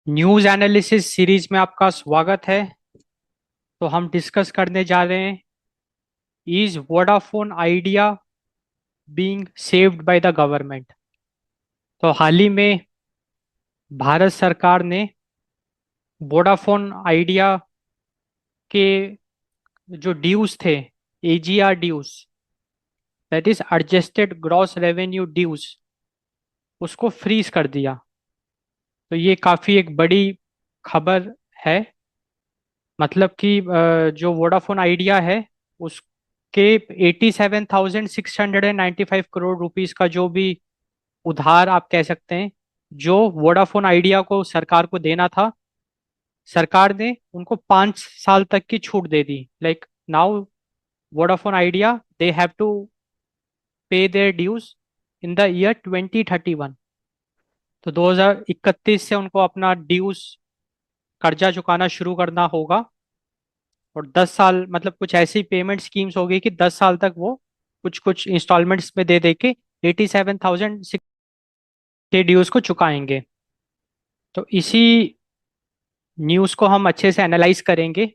News analysis series में आपका स्वागत है। तो हम डिस्कस करने जा रहे हैं, is Vodafone idea being saved by the government. तो हाल ही में भारत सरकार ने वोडाफोन आइडिया के जो ड्यूज थे, AGR dues, that is adjusted gross revenue dues, उसको फ्रीज कर दिया। तो ये काफ़ी एक बड़ी खबर है। मतलब कि जो वोडाफोन आइडिया है उसके 87,695 करोड़ रुपीस का जो भी उधार आप कह सकते हैं, जो वोडाफोन आइडिया को सरकार को देना था, सरकार ने उनको 5 साल तक की छूट दे दी। Like now Vodafone idea they have to pay their dues in the year 2031। तो 2031 से उनको अपना ड्यूज कर्जा चुकाना शुरू करना होगा। और 10 साल मतलब कुछ ऐसी पेमेंट स्कीम्स होगी कि 10 साल तक वो कुछ कुछ इंस्टॉलमेंट्स में दे दे के 87,600 के ड्यूज को चुकाएंगे। तो इसी न्यूज़ को हम अच्छे से एनालाइज करेंगे।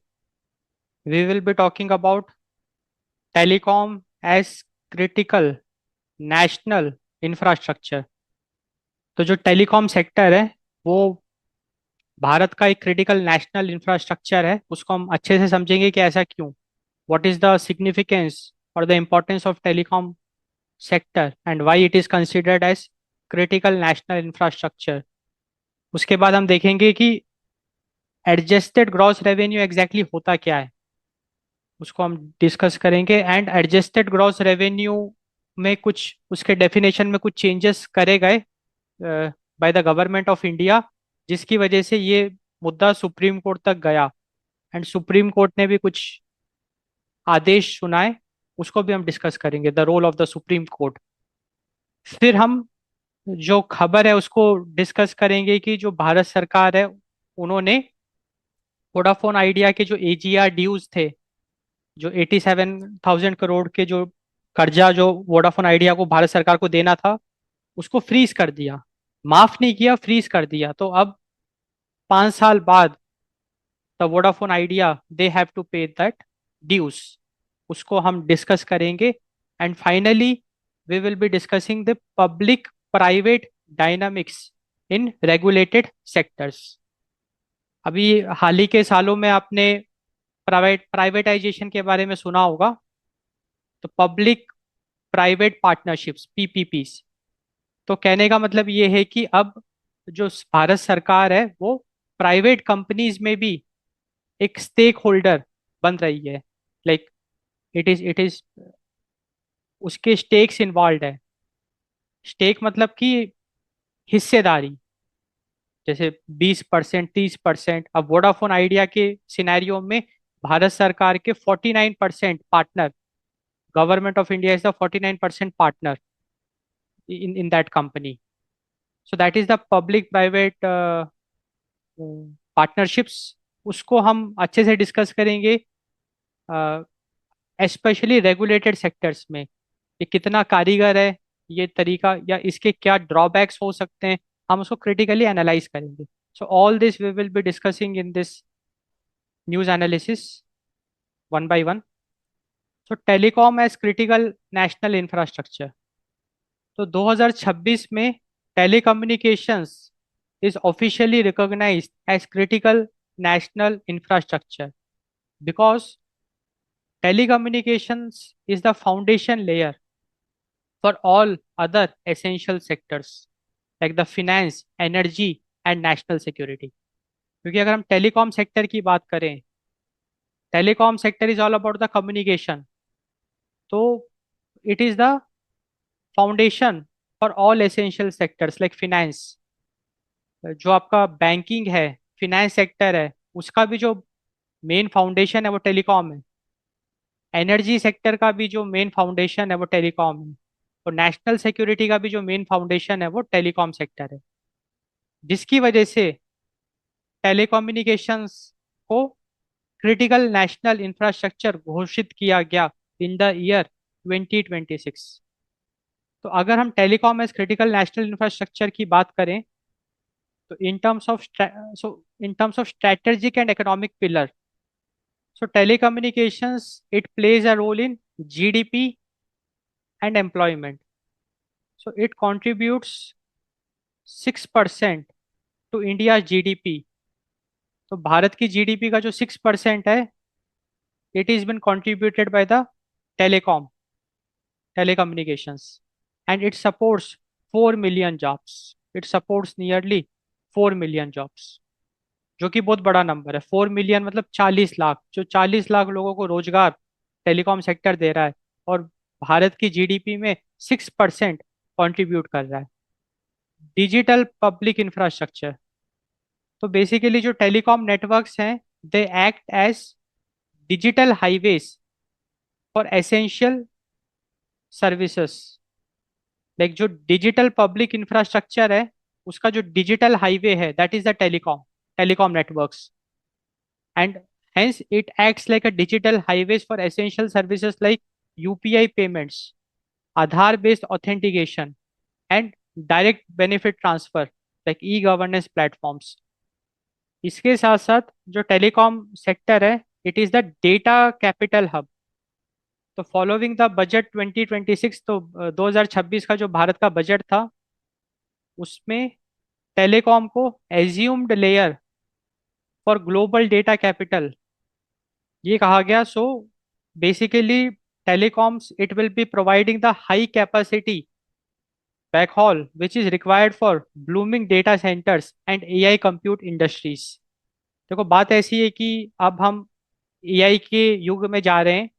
We will be talking about telecom as critical national infrastructure. तो जो टेलीकॉम सेक्टर है वो भारत का एक क्रिटिकल नेशनल इंफ्रास्ट्रक्चर है। उसको हम अच्छे से समझेंगे कि ऐसा क्यों, व्हाट इज द सिग्निफिकेंस और the importance of telecom sector and why it is considered as critical national infrastructure। उसके बाद हम देखेंगे कि एडजस्टेड ग्रॉस रेवेन्यू एग्जैक्टली होता क्या है, उसको हम डिस्कस करेंगे। एंड एडजस्टेड ग्रॉस रेवेन्यू में कुछ उसके डेफिनेशन में कुछ चेंजेस करे गए by the Government of India, जिसकी वजह से ये मुद्दा सुप्रीम कोर्ट तक गया। एंड सुप्रीम कोर्ट ने भी कुछ आदेश सुनाए, उसको भी हम डिस्कस करेंगे, the role of the supreme court. फिर हम जो खबर है उसको डिस्कस करेंगे कि जो भारत सरकार है उन्होंने वोडाफोन आइडिया के जो एजीआर ड्यूज थे, जो 87,000 करोड़ के जो कर्जा जो वोडाफोन आइडिया को भारत सरकार को देना था, उसको फ्रीज कर दिया। माफ नहीं किया, फ्रीज कर दिया। तो अब 5 साल बाद the Vodafone idea they have to pay that dues, उसको हम डिस्कस करेंगे। And finally we will be discussing the public private dynamics in regulated sectors. अभी हाल ही के सालों में आपने प्राइवेटाइजेशन के बारे में सुना होगा। तो पब्लिक प्राइवेट पार्टनरशिप्स, पीपीपीस। तो कहने का मतलब ये है कि अब जो भारत सरकार है वो प्राइवेट कंपनीज में भी एक स्टेक होल्डर बन रही है। लाइक इट इज उसके स्टेक्स इन्वॉल्व है। स्टेक मतलब कि हिस्सेदारी, जैसे 20%, 30%। अब वोडाफोन आइडिया के सिनेरियो में भारत सरकार के 49% partner, government of India is the 49% partner in that company. So that is the public private partnerships. उसको हम अच्छे से डिस्कस करेंगे, स्पेशली रेगुलेटेड सेक्टर्स में ये कितना कारीगर है ये तरीका, या इसके क्या ड्रॉबैक्स हो सकते हैं, हम उसको क्रिटिकली एनालाइज करेंगे। So all this we will be discussing in this news analysis one by one. So telecom as critical national infrastructure. तो 2026 में telecommunications is officially recognised as critical national infrastructure because telecommunications is the foundation layer for all other essential sectors like the finance, energy and national security। क्योंकि अगर हम telecom sector की बात करें, telecom sector is all about the communication. तो it is the foundation for all essential sectors like finance. जो आपका banking है, फिनेंस सेक्टर है, उसका भी जो मेन फाउंडेशन है वो टेलीकॉम है। एनर्जी सेक्टर का भी जो मेन फाउंडेशन है वो टेलीकॉम है। और नेशनल सिक्योरिटी का भी जो मेन फाउंडेशन है वो टेलीकॉम सेक्टर है, जिसकी वजह से टेलीकम्युनिकेशंस को क्रिटिकल नेशनल इंफ्रास्ट्रक्चर घोषित किया गया इन द ईयर 2026। तो अगर हम telecom as critical national infrastructure की बात करें तो in terms of strategic and economic pillar, so telecommunications, it plays a role in GDP and employment. So it contributes 6% to India's GDP. तो भारत की जीडीपी का जो 6% है, it is been contributed by the telecom, telecommunications, and it supports 4 million jobs. It supports nearly 4 million jobs, जो कि बहुत बड़ा number है। 4 मिलियन मतलब 40 लाख, जो 40 लाख लोगों को रोजगार टेलीकॉम सेक्टर दे रहा है, और भारत की जीडीपी में 6% कंट्रीब्यूट कर रहा है। डिजिटल पब्लिक इंफ्रास्ट्रक्चर, तो बेसिकली जो टेलीकॉम नेटवर्क्स हैं, they act as digital highways for essential services. Like जो डिजिटल पब्लिक इंफ्रास्ट्रक्चर है, उसका जो डिजिटल हाईवे है, that is the telecom networks, and hence it acts like a digital highways for essential services like UPI payments, Aadhaar based authentication, and direct benefit transfer like e-governance platforms. इसके साथ साथ जो telecom sector है, it is the data capital hub. तो following the budget 2026, तो 2026 का जो भारत का बजट था, उसमें टेलीकॉम को assumed layer for global data capital ये कहा गया। So basically telecoms, it will be providing the high capacity backhaul which is required for blooming data centers and AI compute industries। देखो बात ऐसी है कि अब हम एआई के युग में जा रहे हैं,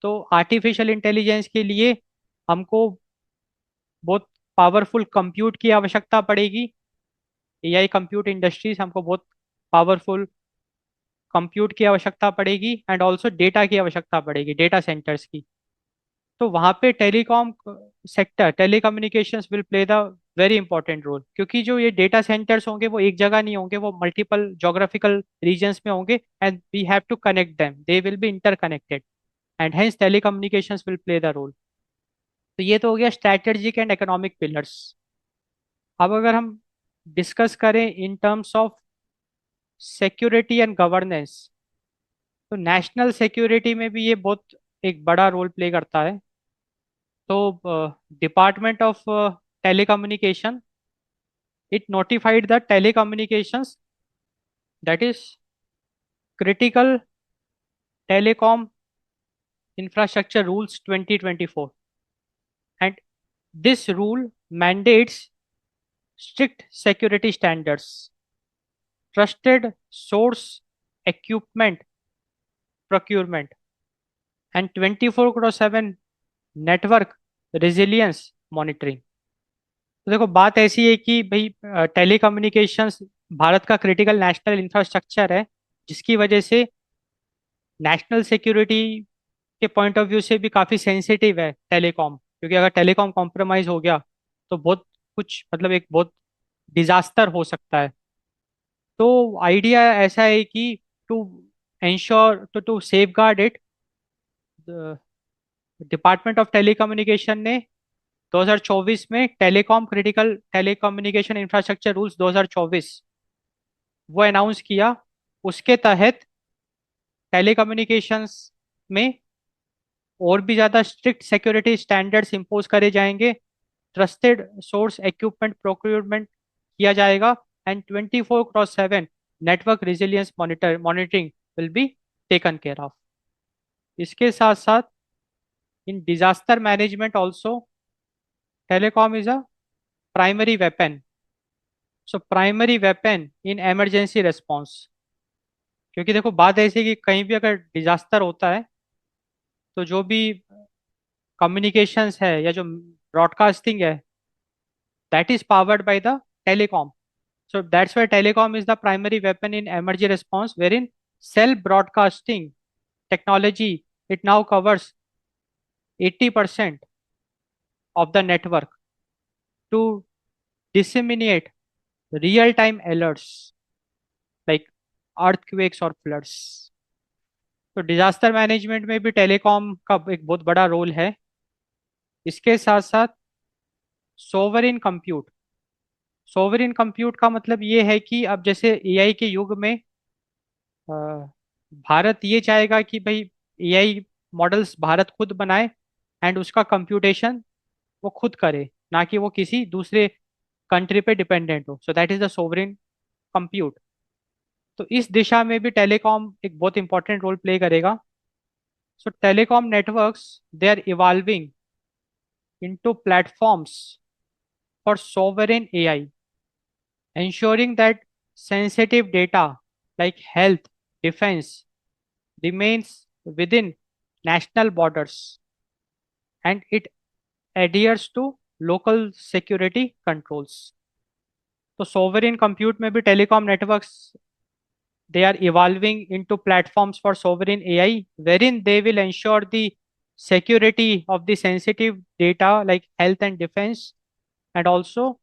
तो आर्टिफिशियल इंटेलिजेंस के लिए हमको बहुत पावरफुल कंप्यूट की आवश्यकता पड़ेगी। एआई कंप्यूट इंडस्ट्रीज हमको बहुत पावरफुल कंप्यूट की आवश्यकता पड़ेगी, एंड ऑल्सो डेटा की आवश्यकता पड़ेगी, डेटा सेंटर्स की। तो वहाँ पे telecom sector, telecommunications will play the very important role, क्योंकि जो ये डेटा सेंटर्स होंगे वो एक जगह नहीं होंगे, वो मल्टीपल जोग्राफिकल रीजन्स में होंगे, and we have to connect them, they will be interconnected, and hence telecommunications will play the role. तो ये तो हो गया स्ट्रैटेजिक एंड इकोनॉमिक पिलर्स। अब अगर हम डिस्कस करें इन terms of security and governance, तो नेशनल सिक्योरिटी में भी ये बहुत एक बड़ा रोल प्ले करता है। तो department of telecommunication, it notified the telecommunications, that is critical telecom infrastructure rules 2024, and this rule mandates strict security standards, trusted source equipment procurement, and 24/7 network resilience monitoring। तो देखो बात ऐसी है कि भाई टेलीकम्युनिकेशंस भारत का क्रिटिकल नेशनल इंफ्रास्ट्रक्चर है, जिसकी वजह से नेशनल सिक्योरिटी के पॉइंट ऑफ व्यू से भी काफ़ी सेंसिटिव है टेलीकॉम, क्योंकि अगर टेलीकॉम कॉम्प्रोमाइज हो गया तो बहुत कुछ मतलब एक बहुत डिजास्टर हो सकता है। तो आइडिया ऐसा है कि to ensure, to safeguard it, department of telecommunication ने 2024 में telecom critical telecommunication infrastructure rules 2024 वो अनाउंस किया। उसके तहत टेलीकम्युनिकेशंस में और भी ज़्यादा स्ट्रिक्ट सिक्योरिटी स्टैंडर्ड्स इंपोज करे जाएंगे, ट्रस्टेड सोर्स इक्विपमेंट प्रोक्योरमेंट किया जाएगा, and 24/7 network resilience monitoring will be taken care of. इसके साथ साथ in disaster management also telecom is a primary weapon. So primary weapon in emergency response, क्योंकि देखो बात ऐसी है कि कहीं भी अगर डिजास्टर होता है, तो जो भी कम्युनिकेशंस है या जो ब्रॉडकास्टिंग है, that is powered by the telecom. So that's why telecom is the primary weapon in emergency response, wherein cell broadcasting technology, it now covers 80% of the network to disseminate real-time alerts like earthquakes or floods। तो disaster management में भी telecom का एक बहुत बड़ा role है। इसके साथ साथ सोवरिन कंप्यूट, सोवरिन कंप्यूट का मतलब ये है कि अब जैसे एआई के युग में अ, भारत ये चाहेगा कि भाई एआई मॉडल्स भारत खुद बनाए एंड उसका कंप्यूटेशन वो खुद करे, ना कि वो किसी दूसरे कंट्री पे डिपेंडेंट हो। So that is the sovereign compute. तो इस दिशा में भी टेलीकॉम एक बहुत इंपॉर्टेंट रोल प्ले करेगा। So telecom networks they are evolving into platforms for sovereign AI, ensuring that sensitive data like health, defense remains within national borders and it adheres to local security controls. तो sovereign compute में भी telecom networks they are evolving into platforms for sovereign AI wherein they will ensure the security of the sensitive data like health and defense, and also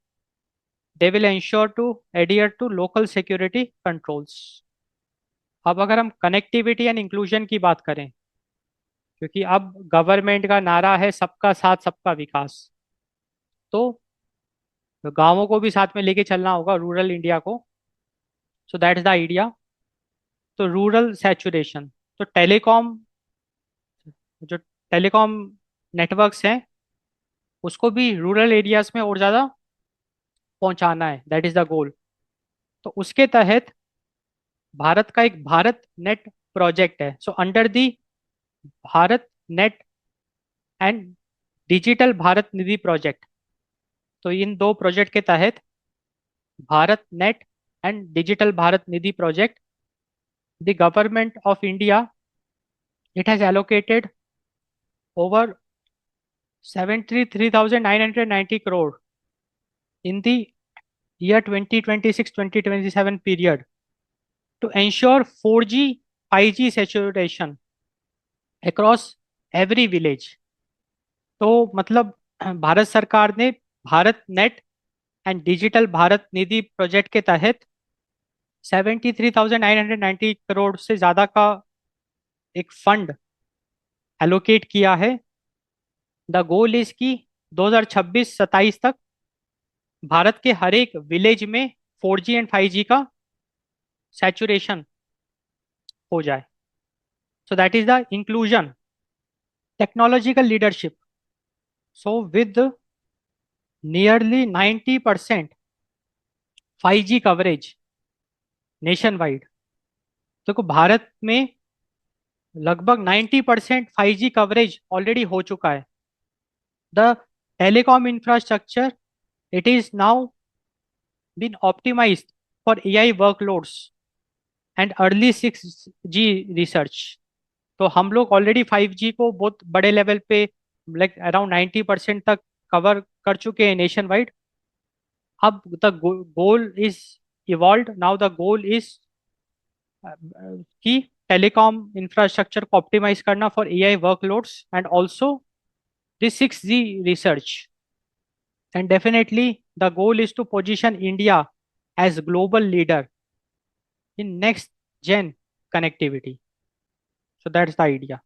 they will ensure to adhere to local security controls. अब अगर हम connectivity and inclusion की बात करें, क्योंकि अब government का नारा है सबका साथ सबका विकास, तो गांवों को भी साथ में लेके चलना होगा, रूरल इंडिया को। So that is the idea. तो रूरल सैचुरेशन, तो टेलीकॉम जो टेलीकॉम नेटवर्क्स हैं उसको भी रूरल एरियाज में और ज़्यादा पहुंचाना है, दैट इज द गोल। तो उसके तहत भारत का एक भारत नेट प्रोजेक्ट है। So under the Bharat net and digital Bharat Nidhi project, तो इन दो प्रोजेक्ट के तहत Bharat net and digital Bharat Nidhi project, the Government of India it has allocated over 73,990 crore in the year 2026-2027 period to ensure 4G 5G saturation across every village। तो मतलब भारत सरकार ने Bharat net and digital Bharat Nidhi project के तहत 73,990 करोड़ से ज़्यादा का एक फंड एलोकेट किया है। द गोल इज कि 2026-27 तक भारत के हर एक विलेज में 4G एंड 5G का सैचुरेशन हो जाए। So that is the inclusion. Technological leadership, so with nearly 90% 5G coverage nation wide. देखो भारत में लगभग 90% 5G कवरेज ऑलरेडी हो चुका है। The telecom infrastructure it is now been optimized for AI workloads and early 6G research। तो हम लोग already 5G को बहुत बड़े लेवल पे लाइक अराउंड 90% तक कवर कर चुके हैं नेशन वाइड। अब the goal is evolve, now the goal is कि टेलीकॉम इंफ्रास्ट्रक्चर को ऑप्टिमाइज करना for AI workloads and also this 6G research. And definitely, the goal is to position India as global leader in next gen connectivity. So that's the idea.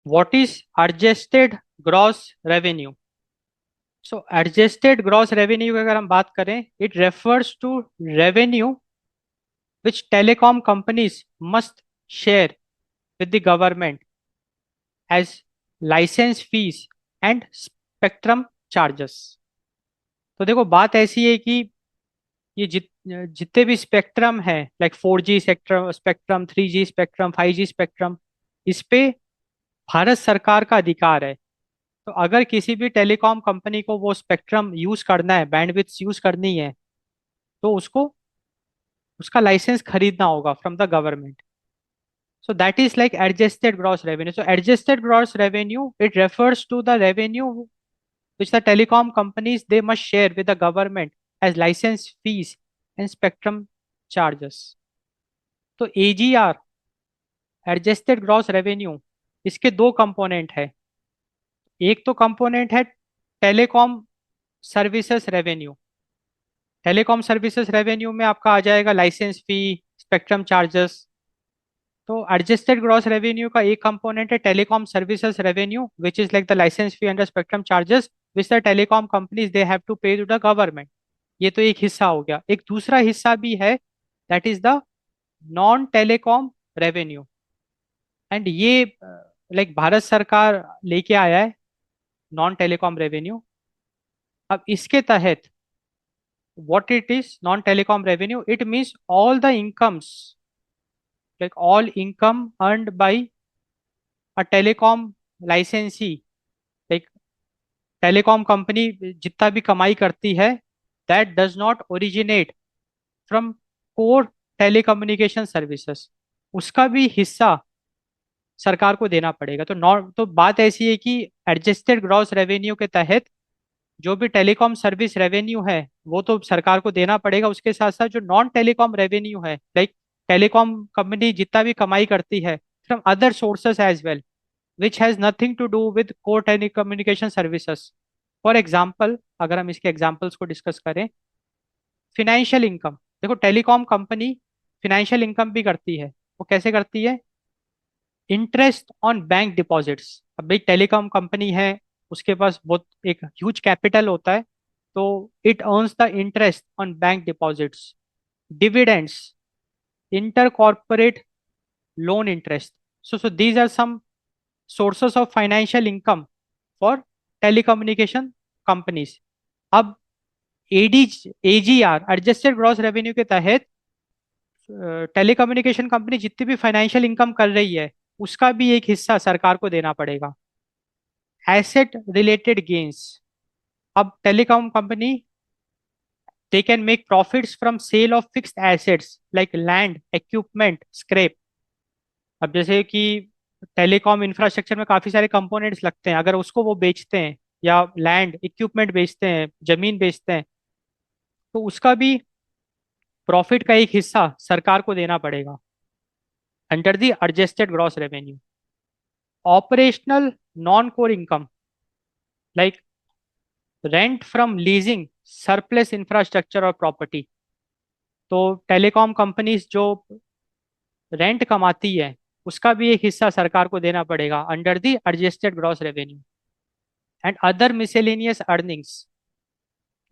What is adjusted gross revenue? So adjusted gross revenue की अगर हम बात करें, it refers to revenue which telecom companies must share with the government as license fees and spectrum charges। तो देखो बात ऐसी है कि ये जितने भी स्पेक्ट्रम है like 4G spectrum spectrum 3G spectrum 5G spectrum, इस पे भारत सरकार का अधिकार है। तो अगर किसी भी टेलीकॉम कंपनी को वो स्पेक्ट्रम यूज करना है, बैंडविड्थ यूज करनी है, तो उसको उसका लाइसेंस खरीदना होगा from the government. So that is like adjusted gross revenue. So adjusted gross revenue, it refers to the revenue which the telecom companies they must share with the government as license fees and spectrum charges। तो AGR adjusted gross revenue, इसके दो component है। एक तो component है telecom services revenue. Telecom services revenue में आपका आ जाएगा लाइसेंस फी, स्पेक्ट्रम चार्जेस। तो एडजस्टेड ग्रॉस रेवेन्यू का एक कंपोनेंट है telecom services revenue which is like the licence fee and the spectrum charges which the telecom companies they have to pay to the government. ये तो एक हिस्सा हो गया। एक दूसरा हिस्सा भी है, that is the non telecom revenue. And ये लाइक भारत सरकार लेके आया है नॉन टेलीकॉम रेवेन्यू। अब इसके तहत what it is non telecom revenue, it means all the incomes, like all income earned by a telecom licensee, like telecom company जितना भी कमाई करती है, that does not originate from core telecommunication services, उसका भी हिस्सा सरकार को देना पड़ेगा। तो नॉट, तो बात ऐसी है कि एडजस्टेड ग्रॉस रेवेन्यू के तहत जो भी टेलीकॉम सर्विस रेवेन्यू है वो तो सरकार को देना पड़ेगा, उसके साथ साथ जो नॉन टेलीकॉम रेवेन्यू है, लाइक टेलीकॉम कंपनी जितना भी कमाई करती है from other sources as well, which has nothing to do with core telecommunication services. For example, अगर हम इसके एग्जाम्पल्स को डिस्कस करें, फिनेंशियल इनकम। देखो टेलीकॉम कंपनी फिनेंशियल इनकम भी करती है। वो कैसे करती है? Interest on bank deposits. अब भाई टेलीकॉम कंपनी है, उसके पास बहुत एक ह्यूज कैपिटल होता है, तो it earns the interest on bank deposits, dividends, inter corporate loan interest. So these are some sources of financial income for telecommunication companies. अब AD AGR adjusted gross revenue के तहत टेलीकम्युनिकेशन कंपनी जितनी भी financial income कर रही है उसका भी एक हिस्सा सरकार को देना पड़ेगा। Asset related gains. अब telecom company, they can make profits from sale of fixed assets like land, equipment, scrap। अब जैसे कि टेलीकॉम इंफ्रास्ट्रक्चर में काफी सारे कंपोनेंट्स लगते हैं, अगर उसको वो बेचते हैं या लैंड इक्विपमेंट बेचते हैं, जमीन बेचते हैं, तो उसका भी प्रॉफिट का एक हिस्सा सरकार को देना पड़ेगा under the adjusted gross revenue. Operational non core income, like rent from leasing surplus infrastructure और प्रॉपर्टी। तो टेलीकॉम कंपनीज जो रेंट कमाती है उसका भी एक हिस्सा सरकार को देना पड़ेगा under the adjusted gross revenue. And other miscellaneous earnings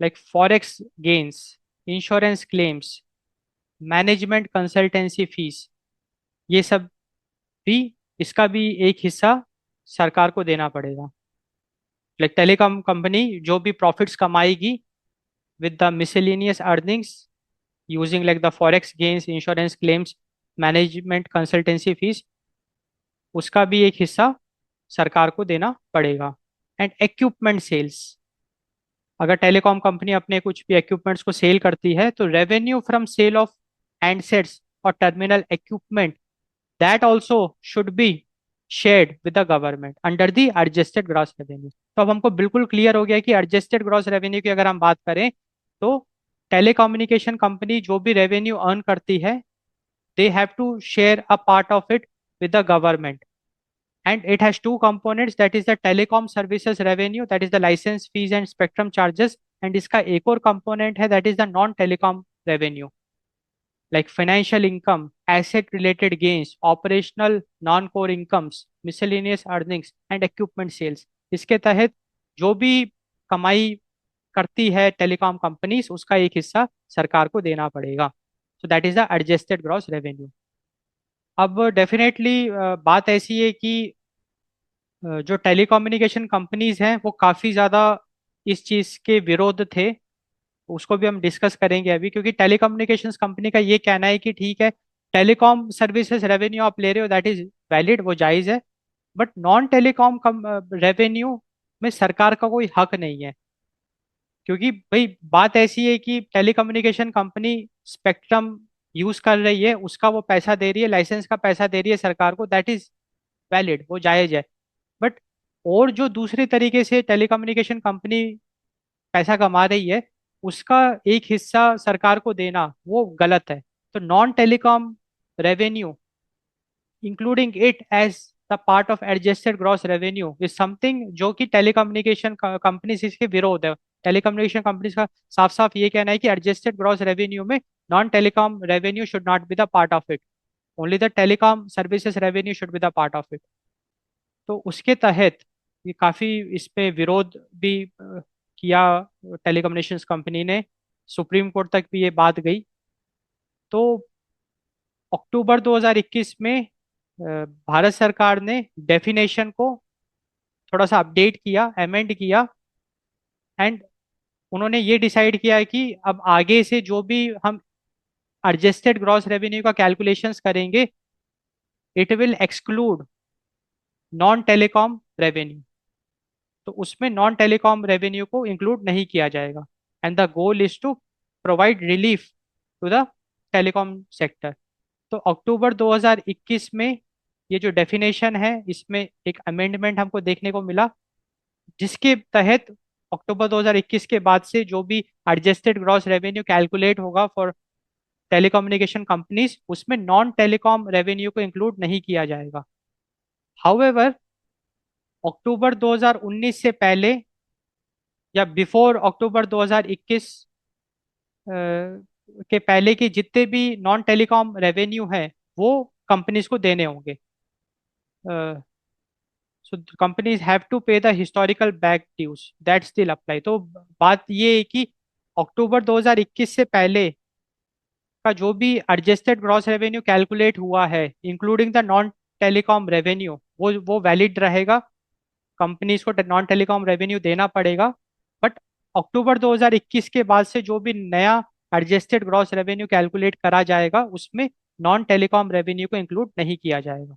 like forex gains, insurance claims, management consultancy fees, ये सब भी, इसका भी एक हिस्सा सरकार को देना पड़ेगा। लाइक टेलीकॉम कंपनी जो भी प्रॉफिट्स कमाएगी with the miscellaneous earnings using like the forex gains, insurance claims, management consultancy fees, उसका भी एक हिस्सा सरकार को देना पड़ेगा। एंड इक्विपमेंट सेल्स, अगर टेलीकॉम कंपनी अपने कुछ भी इक्विपमेंट्स को सेल करती है तो revenue from sale of handsets और terminal equipment, that also should be shared with the government under the adjusted gross revenue. तो अब हमको बिल्कुल क्लियर हो गया कि एडजस्टेड ग्रॉस रेवेन्यू की अगर हम बात करें तो टेलीकम्युनिकेशन कंपनी जो भी रेवेन्यू अर्न करती है, they have to share a part of it with the government, and it has two components, that is the telecom services revenue, that is the license fees and spectrum charges, and इसका एक और component है, that is the non telecom revenue like financial income, asset related gains, operational non core incomes, miscellaneous earnings and equipment sales। इसके तहत जो भी कमाई करती है टेलीकॉम कंपनीज उसका एक हिस्सा सरकार को देना पड़ेगा। So that is the adjusted gross revenue. अब डेफिनेटली बात ऐसी है कि जो टेलीकम्युनिकेशन कंपनीज हैं वो काफ़ी ज़्यादा इस चीज़ के विरोध थे, उसको भी हम डिस्कस करेंगे अभी, क्योंकि टेलीकम्युनिकेशंस कंपनी का ये कहना है कि ठीक है, टेलीकॉम सर्विसेज रेवेन्यू आप ले रहे हो, दैट इज वैलिड, वो जायज़ है, बट नॉन टेलीकॉम रेवेन्यू में सरकार का कोई हक नहीं है। क्योंकि भाई बात ऐसी है कि टेलीकम्युनिकेशन कंपनी स्पेक्ट्रम यूज कर रही है, उसका वो पैसा दे रही है, लाइसेंस का पैसा दे रही है सरकार को, दैट इज वैलिड, वो जायज है। बट और जो दूसरे तरीके से टेलीकम्युनिकेशन कंपनी पैसा कमा रही है उसका एक हिस्सा सरकार को देना वो गलत है। तो non telecom revenue including it as the part of adjusted gross revenue is something जो कि टेलीकम्युनिकेशन कंपनीज इसके विरोध है। टेलीकम्युनिकेशन कंपनीज का साफ साफ ये कहना है कि एडजस्टेड ग्रॉस रेवेन्यू में non telecom revenue should not B the part of it, only the telecom services revenue should be the part of it. तो उसके तहत ये काफी इस पे विरोध भी किया टेलीकम्युनिकेशंस कंपनी ने। सुप्रीम कोर्ट तक भी ये बात गई। तो अक्टूबर 2021 में भारत सरकार ने डेफिनेशन को थोड़ा सा अपडेट किया, अमेंड किया, एंड उन्होंने ये डिसाइड किया है कि अब आगे से जो भी हम एडजस्टेड ग्रॉस रेवेन्यू का कैलकुलेशंस करेंगे, it will exclude non telecom revenue. तो उसमें नॉन टेलीकॉम रेवेन्यू को इंक्लूड नहीं किया जाएगा। And the goal is to provide relief to the telecom sector. तो अक्टूबर 2021 में ये जो डेफिनेशन है, इसमें एक अमेंडमेंट हमको देखने को मिला, जिसके तहत अक्टूबर 2021 के बाद से जो भी एडजस्टेड ग्रॉस रेवेन्यू कैलकुलेट होगा फॉर टेलीकम्युनिकेशन कंपनीज, उसमें नॉन टेलीकॉम रेवेन्यू को इंक्लूड नहीं किया जाएगा। हाउएवर, अक्टूबर 2019 से पहले या बिफोर अक्टूबर 2021 के पहले के जितने भी नॉन टेलीकॉम रेवेन्यू है, वो कंपनीज को देने होंगे। So companies have to pay the historical back dues that still apply. तो बात ये है कि अक्टूबर 2021 से पहले का जो भी एडजस्टेड ग्रॉस रेवेन्यू कैलकुलेट हुआ है, including the non telecom revenue, वो वैलिड रहेगा। कंपनीज को नॉन टेलीकॉम रेवेन्यू देना पड़ेगा। बट अक्टूबर 2021 के बाद से जो भी नया एडजस्टेड ग्रॉस रेवेन्यू कैलकुलेट करा जाएगा, उसमें नॉन टेलीकॉम रेवेन्यू को इंक्लूड नहीं किया जाएगा।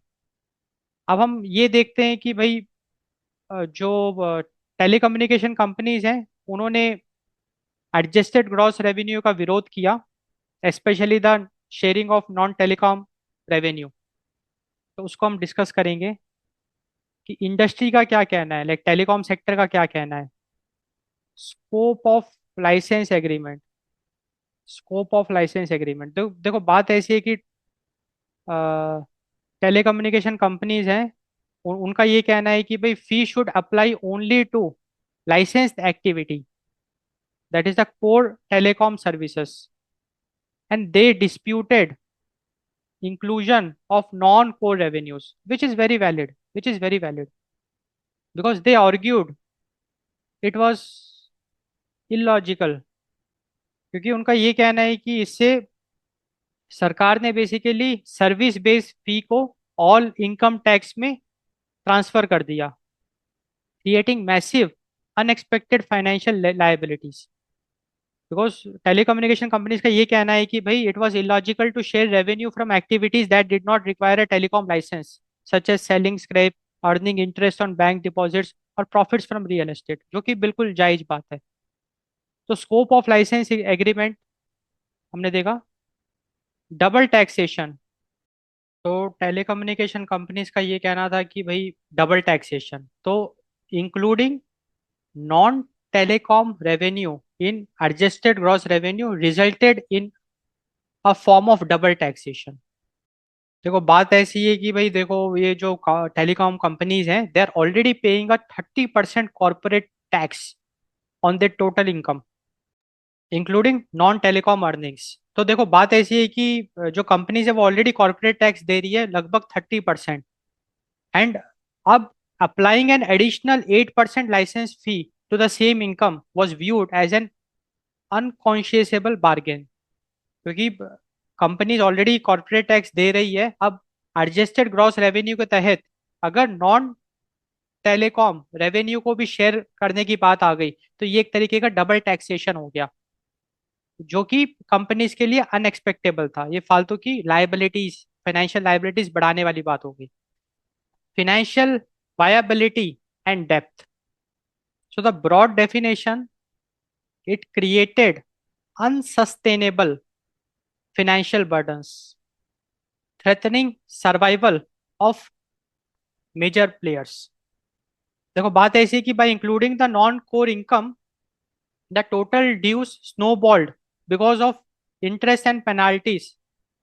अब हम ये देखते हैं कि भाई जो टेलीकम्युनिकेशन कंपनीज हैं, उन्होंने एडजस्टेड ग्रॉस रेवेन्यू का विरोध किया, specially the sharing of non telecom revenue. तो उसको हम डिस्कस करेंगे कि इंडस्ट्री का क्या कहना है, लाइक टेलीकॉम सेक्टर का क्या कहना है। Scope of licence agreement. Scope of licence agreement, देखो बात ऐसी है कि टेलीकम्युनिकेशन कंपनीज हैं, उनका ये कहना है कि भाई fee should apply only to licensed activity, that is the core telecom services, and they disputed inclusion of non-core revenues, which is very valid, because they argued it was illogical। क्योंकि उनका ये कहना है कि इससे सरकार ने बेसिकली सर्विस बेस्ड फी को ऑल इनकम टैक्स में ट्रांसफर कर दिया, creating massive unexpected financial liabilities. Because telecommunication companies का ये कहना है कि भाई it was illogical to share revenue from activities that did not require a telecom licence, such as selling scrap, earning interest on bank deposits और profits from real estate, जो कि बिल्कुल जायज बात है। तो स्कोप ऑफ लाइसेंस एग्रीमेंट हमने देखा। Double taxation. तो टेलीकम्युनिकेशन कंपनीज का ये कहना था कि भाई डबल टैक्सेशन, तो including non telecom revenue in adjusted gross revenue resulted in a form of double taxation। देखो बात ऐसी है कि भाई देखो, ये जो टेलीकॉम कंपनीज हैं, they are already paying a 30% corporate tax on the total income including non telecom earnings. तो देखो बात ऐसी है कि जो कंपनीज है वो ऑलरेडी कॉर्पोरेट टैक्स दे रही है लगभग 30%, एंड अब applying an additional 8% license fee to the same income was viewed as an unconscionable bargain। क्योंकि कंपनीज ऑलरेडी कॉर्पोरेट टैक्स दे रही है, अब एडजस्टेड ग्रॉस रेवेन्यू के तहत अगर नॉन टेलीकॉम रेवेन्यू को भी शेयर करने की बात आ गई, तो ये एक तरीके का डबल टैक्सेशन हो गया, जो कि कंपनीज के लिए अनएक्सपेक्टेबल था। ये फालतू की लाइबिलिटीज, फाइनेंशियल लाइबिलिटीज बढ़ाने वाली बात हो गई। financial viability and depth। So the broad definition, it created unsustainable financial burdens, threatening survival of major players। देखो बात ऐसी है कि by including the non-core income, the total dues snowballed because of interest and penalties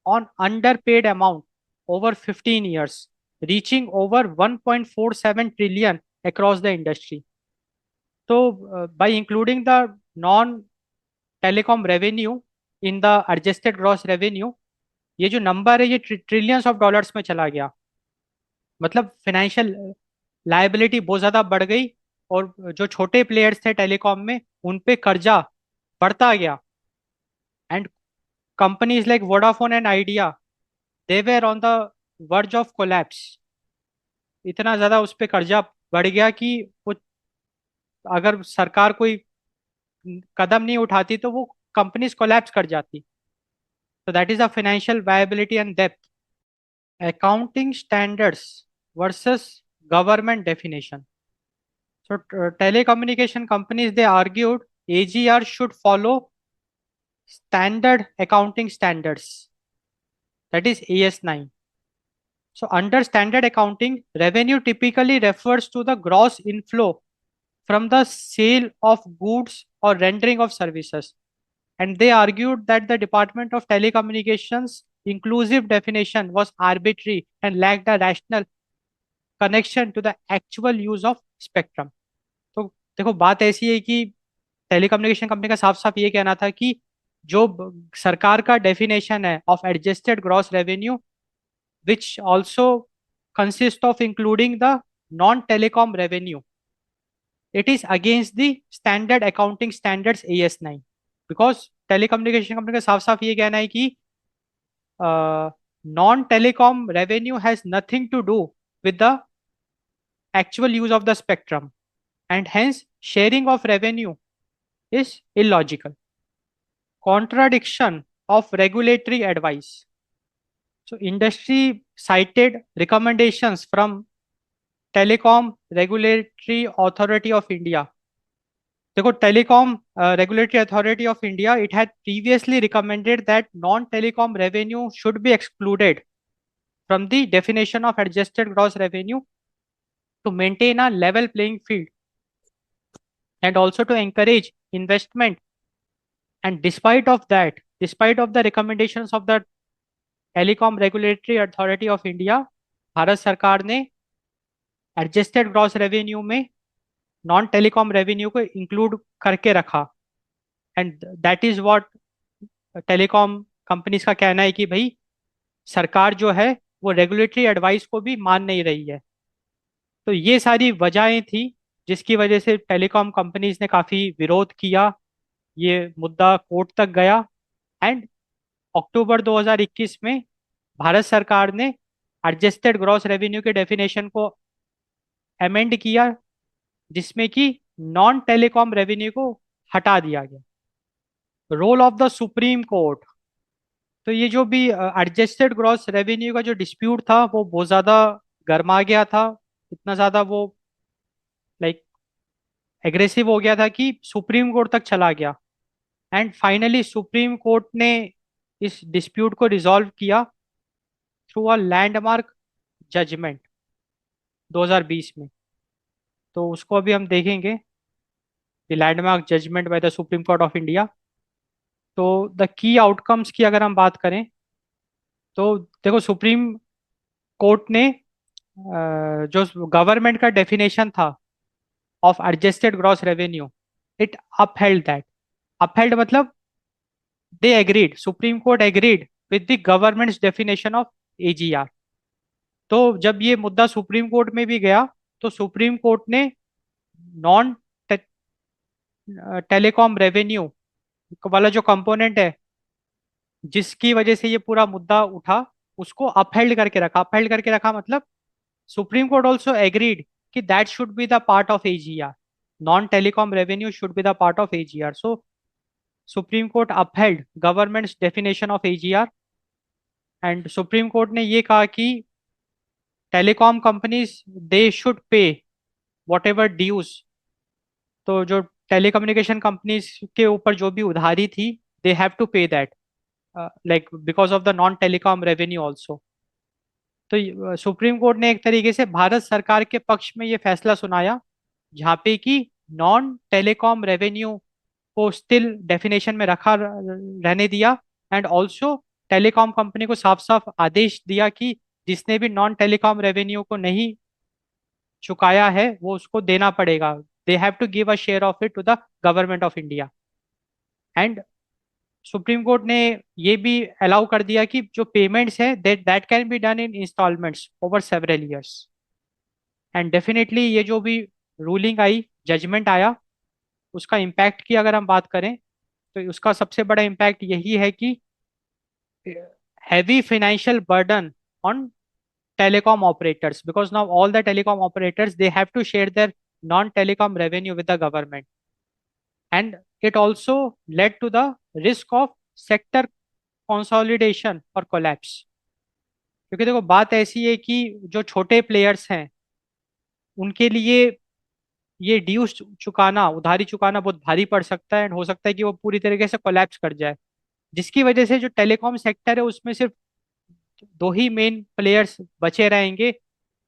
on underpaid amount over 15 years, reaching over 1.47 trillion across the industry। So, by including the non-telecom revenue in the adjusted gross revenue, ये जो number है ये trillions of dollars में चला गया। मतलब financial liability बहुत ज़्यादा बढ़ गई, और जो छोटे प्लेयर्स थे टेलीकॉम में, उन पे कर्जा बढ़ता गया। And companies like Vodafone and idea, they were on the verge of collapse. इतना ज्यादा उस पर कर्जा बढ़ गया कि वो, अगर सरकार कोई कदम नहीं उठाती तो वो कंपनीज कोलैप्स कर जाती। तो that is the financial viability and depth. accounting standards versus government definition. So telecommunication companies, they argued AGR should follow standard accounting standards, that is AS9. So under standard accounting, revenue typically refers to the gross inflow from the sale of goods or rendering of services. And they argued that the Department of Telecommunications inclusive definition was arbitrary and lacked a rational connection to the actual use of spectrum. तो देखो बात ऐसी है कि telecommunication company का साफ साफ ये कहना था कि जो सरकार का डेफिनेशन है of adjusted gross revenue, which also consist of including the non telecom revenue, it is against the standard accounting standards AS9। Because telecommunication company का साफ साफ ये कहना है कि non telecom revenue has nothing to do with the actual use of the spectrum, and hence sharing of revenue is illogical. Contradiction of regulatory advice. So industry cited recommendations from Telecom Regulatory Authority of India. देखो telecom regulatory authority of India, it had previously recommended that non telecom revenue should B excluded from the definition of adjusted gross revenue to maintain a level playing field and also to encourage investment. And despite of that, despite of the recommendations of the Telecom Regulatory Authority of India, Bharat सरकार ने adjusted gross revenue में non telecom revenue को include करके रखा। And that is what telecom companies का कहना है कि भाई सरकार जो है वो रेगुलेटरी एडवाइस को भी मान नहीं रही है। तो ये सारी वजहें थी जिसकी वजह से टेलीकॉम कंपनीज ने काफी विरोध किया, ये मुद्दा कोर्ट तक गया। एंड अक्टूबर 2021 में भारत सरकार ने एडजस्टेड ग्रॉस रेवेन्यू के डेफिनेशन को अमेंड किया, जिसमें कि नॉन टेलीकॉम रेवेन्यू को हटा दिया गया। Role of the supreme Court. तो ये जो भी एडजस्टेड ग्रॉस रेवेन्यू का जो डिस्प्यूट था वो बहुत ज़्यादा गर्मा गया था, इतना ज़्यादा वो लाइक एग्रेसिव हो गया था कि सुप्रीम कोर्ट तक चला गया। एंड फाइनली सुप्रीम कोर्ट ने इस डिस्प्यूट को रिजॉल्व किया थ्रू अ लैंडमार्क जजमेंट 2020 में। तो उसको अभी हम देखेंगे, the landmark judgment by the supreme Court of India. तो द की आउटकम्स की अगर हम बात करें तो देखो सुप्रीम कोर्ट ने जो गवर्नमेंट का डेफिनेशन था of adjusted gross revenue, it upheld that. Upheld मतलब they agreed, Supreme Court agreed with the government's definition of AGR। तो जब ये मुद्दा सुप्रीम कोर्ट में भी गया तो सुप्रीम कोर्ट ने नॉन टेलीकॉम रेवेन्यू वाला जो कंपोनेंट है जिसकी वजह से ये पूरा मुद्दा उठा, उसको अपहेल्ड करके रखा। अपहेल्ड करके रखा मतलब सुप्रीम कोर्ट ऑल्सो एग्रीड कि that should be the part of AGR, non telecom revenue should be the part of AGR। So Supreme Court upheld government's definition of AGR। And Supreme Court ने ये कहा कि telecom companies they should pay whatever dues. तो जो telecommunication companies के ऊपर जो भी उधारी थी, दे have to pay that like because of the non telecom revenue also. तो सुप्रीम कोर्ट ने एक तरीके से भारत सरकार के पक्ष में ये फैसला सुनाया, जहाँ पे कि नॉन टेलीकॉम रेवेन्यू को स्टिल डेफिनेशन में रखा रहने दिया। एंड ऑल्सो टेलीकॉम कंपनी को साफ साफ आदेश दिया कि जिसने भी नॉन टेलीकॉम रेवेन्यू को नहीं चुकाया है वो उसको देना पड़ेगा, they have to give a share of it to the Government of India. And Supreme Court ने ये भी अलाउ कर दिया कि जो पेमेंट्स है that that can be done in instalments over several years. And definitely ये जो भी रूलिंग आई, जजमेंट आया, उसका इम्पैक्ट की अगर हम बात करें तो उसका सबसे बड़ा इम्पैक्ट यही है कि heavy financial burden on telecom operators, because now all the telecom operators, they have to share their non-telecom revenue with the government, and it also led to the risk of sector consolidation or collapse. क्योंकि देखो बात ऐसी है कि जो छोटे players हैं उनके लिए ये ड्यूस चुकाना, उधारी चुकाना बहुत भारी पड़ सकता है, एंड हो सकता है कि वो पूरी तरीके से कोलैप्स कर जाए, जिसकी वजह से जो टेलीकॉम सेक्टर है उसमें सिर्फ दो ही मेन प्लेयर्स बचे रहेंगे,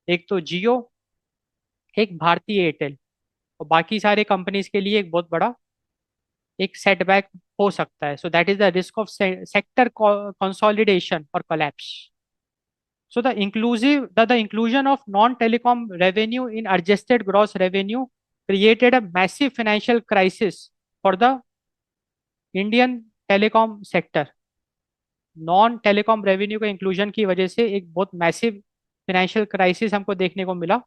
एक तो जियो, एक भारतीय एयरटेल, और बाकी सारे कंपनीज के लिए एक बहुत बड़ा एक सेटबैक हो सकता है. So that is the risk of sector consolidation और collapse. So the inclusion of non-telecom revenue in adjusted gross revenue created a massive financial crisis for the Indian telecom sector. Non telecom revenue के inclusion की वजह से एक बहुत massive financial crisis हमको देखने को मिला,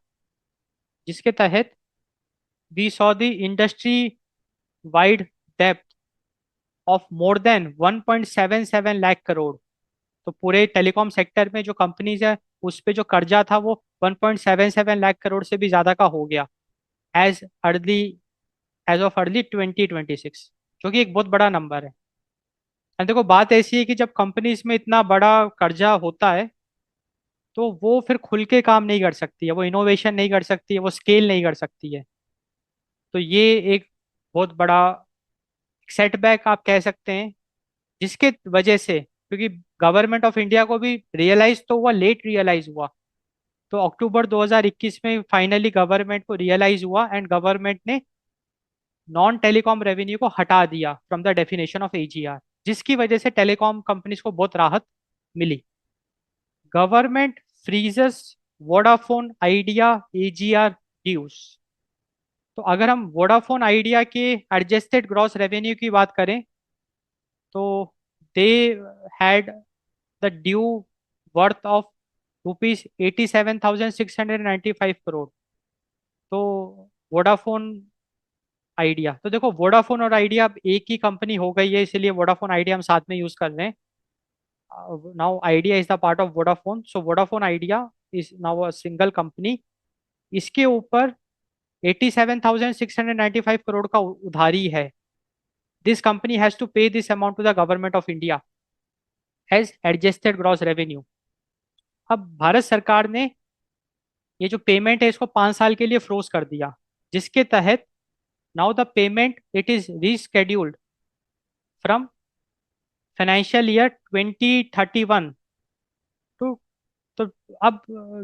जिसके तहत we saw the industry wide depth of more than 1.77 lakh crore. तो पूरे टेलीकॉम सेक्टर में जो कंपनीज है उस पे जो कर्जा था वो 1.77 लाख करोड़ से भी ज्यादा का हो गया as early as of early 2026, जो कि एक बहुत बड़ा नंबर है. एंड देखो बात ऐसी है कि जब कंपनीज में इतना बड़ा कर्जा होता है तो वो फिर खुल के काम नहीं कर सकती है, वो इनोवेशन नहीं कर सकती है, वो स्केल नहीं कर सकती है. तो ये एक बहुत बड़ा सेटबैक आप कह सकते हैं, जिसके वजह से, क्योंकि गवर्नमेंट ऑफ इंडिया को भी रियलाइज तो हुआ, लेट रियलाइज हुआ, तो अक्टूबर 2021 में फाइनली गवर्नमेंट को रियलाइज हुआ एंड गवर्नमेंट ने नॉन टेलीकॉम रेवेन्यू को हटा दिया from the definition of AGR, जिसकी वजह से टेलीकॉम कंपनीज को बहुत राहत मिली. Government freezes Vodafone Idea AGR dues. तो अगर हम वोडाफोन आइडिया के एडजस्टेड ग्रॉस रेवेन्यू की बात करें तो they had the due worth of ₹87,695 crore. तो वोडाफोन आइडिया, तो देखो वोडाफोन और आइडिया अब एक ही कंपनी हो गई है, इसलिए वोडाफोन आइडिया हम साथ में यूज कर रहे हैं. Now Idea is the part of Vodafone, so Vodafone Idea is now a single company. इसके ऊपर 87,695 करोड़ का उधारी है. This company has to pay this amount to the Government of India as adjusted gross revenue. अब भारत सरकार ने ये जो पेमेंट है इसको 5 साल के लिए फ्रोज कर दिया, जिसके तहत now the payment it is rescheduled from financial year 2031 to, तो अब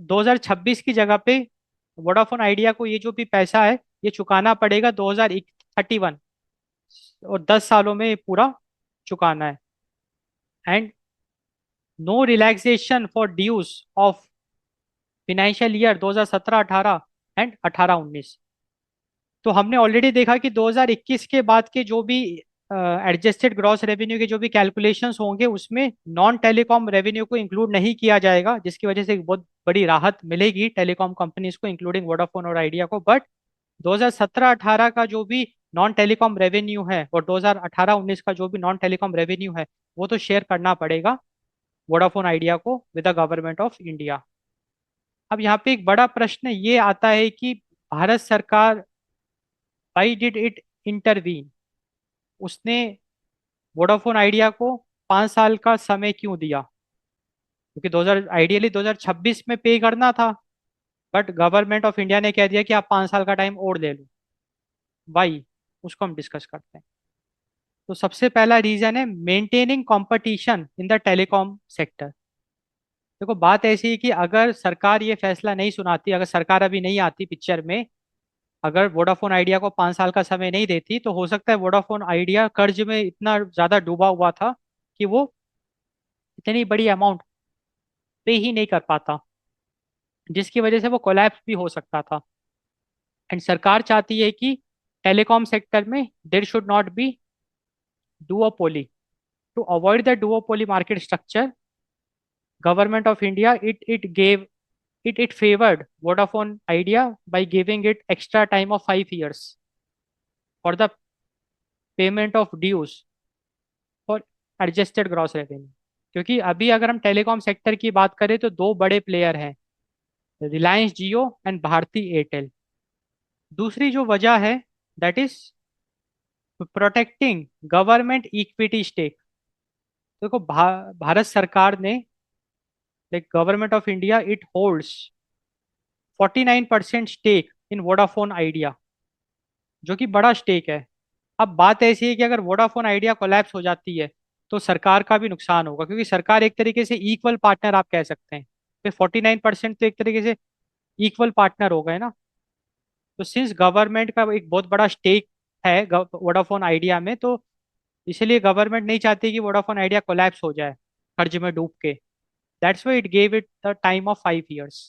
2026 की जगह पे वोडाफोन आइडिया को ये जो भी पैसा है ये चुकाना पड़ेगा 2031, और 10 सालों में ये पूरा चुकाना है. And no relaxation for dues of financial year 2017-18 and 18-19. तो हमने ऑलरेडी देखा कि 2021 के बाद के जो भी एडजस्टेड ग्रॉस रेवेन्यू के जो भी कैलकुलेशंस होंगे उसमें नॉन टेलीकॉम रेवेन्यू को इंक्लूड नहीं किया जाएगा, जिसकी वजह से एक बहुत बड़ी राहत मिलेगी टेलीकॉम कंपनीज को इंक्लूडिंग वोडाफोन और आइडिया को. बट 2017-18 का जो भी नॉन टेलीकॉम रेवेन्यू है और 2018-19 का जो भी नॉन टेलीकॉम रेवेन्यू है वो तो शेयर करना पड़ेगा वोडाफोन आइडिया को with the Government of India. अब यहाँ पे एक बड़ा प्रश्न ये आता है कि भारत सरकार व्हाई डिड इट इंटरवीन, उसने वोडाफोन आइडिया को 5 साल का समय क्यों दिया, क्योंकि 2000 आइडियली 2026 में पे करना था, बट गवर्नमेंट ऑफ इंडिया ने कह दिया कि आप 5 साल का टाइम और ले लो. वाई, उसको हम डिस्कस करते हैं. तो सबसे पहला रीजन है maintaining competition in the telecom sector. देखो बात ऐसी है कि अगर सरकार ये फैसला नहीं सुनाती, अगर सरकार अभी नहीं आती पिक्चर में, अगर वोडाफोन आइडिया को 5 साल का समय नहीं देती, तो हो सकता है वोडाफोन आइडिया कर्ज में इतना ज्यादा डूबा हुआ था कि वो इतनी बड़ी अमाउंट पे ही नहीं कर पाता, जिसकी वजह से वो कोलैप्स भी हो सकता था. एंड सरकार चाहती है कि टेलीकॉम सेक्टर में there should not be duopoly. To avoid the duopoly market structure, Government of India it favored Vodafone Idea by giving it extra time of 5 years for the payment of dues adjusted gross revenue. क्योंकि अभी अगर हम telecom sector की बात करें तो दो बड़े प्लेयर हैं, रिलायंस जियो एंड भारती एयरटेल। दूसरी जो वजह है, that is protecting government equity stake. देखो भारत सरकार ने, like Government of India, it holds 49% stake in Vodafone Idea, जो कि बड़ा स्टेक है। अब बात ऐसी है कि अगर वोडाफोन आइडिया कोलैप्स हो जाती है तो सरकार का भी नुकसान होगा, क्योंकि सरकार एक तरीके से इक्वल पार्टनर आप कह सकते हैं। तो 49% तो एक तरीके से इक्वल पार्टनर हो गए ना। तो सिंस गवर्नमेंट का एक बहुत बड़ा स्टेक है वोडाफोन आइडिया में, तो इसलिए गवर्नमेंट नहीं चाहती कि वोडाफोन आइडिया कोलैप्स हो जाए कर्ज में डूब के। That's why it gave it the time of 5 years।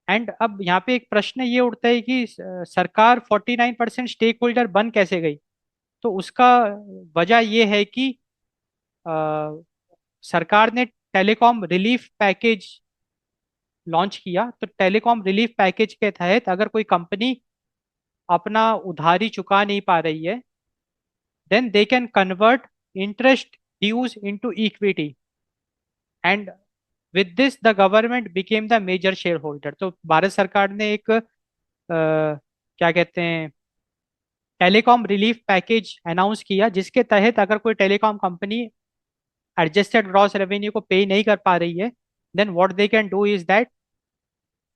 And अब यहाँ पे एक प्रश्न ये उठता है कि सरकार 49% स्टेक होल्डर बन कैसे गई। तो उसका वजह ये है कि अ, सरकार ने टेलीकॉम रिलीफ पैकेज लॉन्च किया। तो टेलीकॉम रिलीफ पैकेज के तहत अगर कोई कंपनी अपना उधारी चुका नहीं पा रही है, then they can convert interest dues into equity, and with this the government became the major shareholder. तो भारत सरकार ने एक क्या कहते हैं, टेलीकॉम रिलीफ पैकेज अनाउंस किया, जिसके तहत अगर कोई telecom company adjusted gross revenue को पे नहीं कर पा रही है, then what they can do is that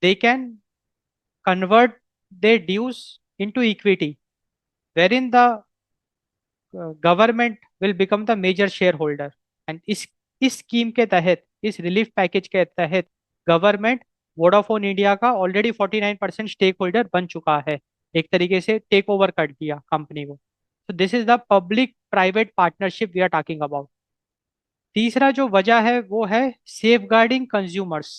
they can convert their dues into equity, wherein the government will become the major shareholder। and इस स्कीम के तहत, इस रिलीफ पैकेज के तहत, गवर्नमेंट वोडाफोन इंडिया का ऑलरेडी 49% स्टेक होल्डर बन चुका है। एक तरीके से टेक ओवर कर दिया कंपनी को। तो this is the public private partnership we are talking about. तीसरा जो वजह है वो है सेफ गार्डिंग कंज्यूमर्स।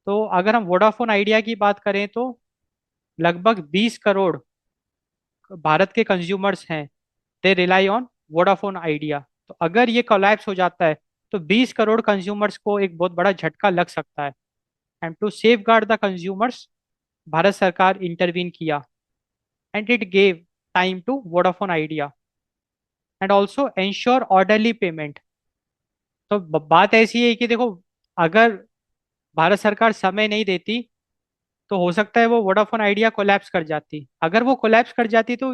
तो अगर हम वोडाफोन आइडिया की बात करें तो लगभग 20 करोड़ भारत के कंज्यूमर्स हैं, they rely on Vodafone idea. तो अगर ये कोलैप्स हो जाता है तो 20 करोड़ कंज्यूमर्स को एक बहुत बड़ा झटका लग सकता है। And to safeguard the consumers, Bharat सरकार इंटरवीन किया, and it gave time to Vodafone Idea and also ensure orderly payment. तो बात ऐसी है कि देखो, अगर भारत सरकार समय नहीं देती तो हो सकता है वो वोडाफोन आइडिया कोलैप्स कर जाती। अगर वो कोलैप्स कर जाती तो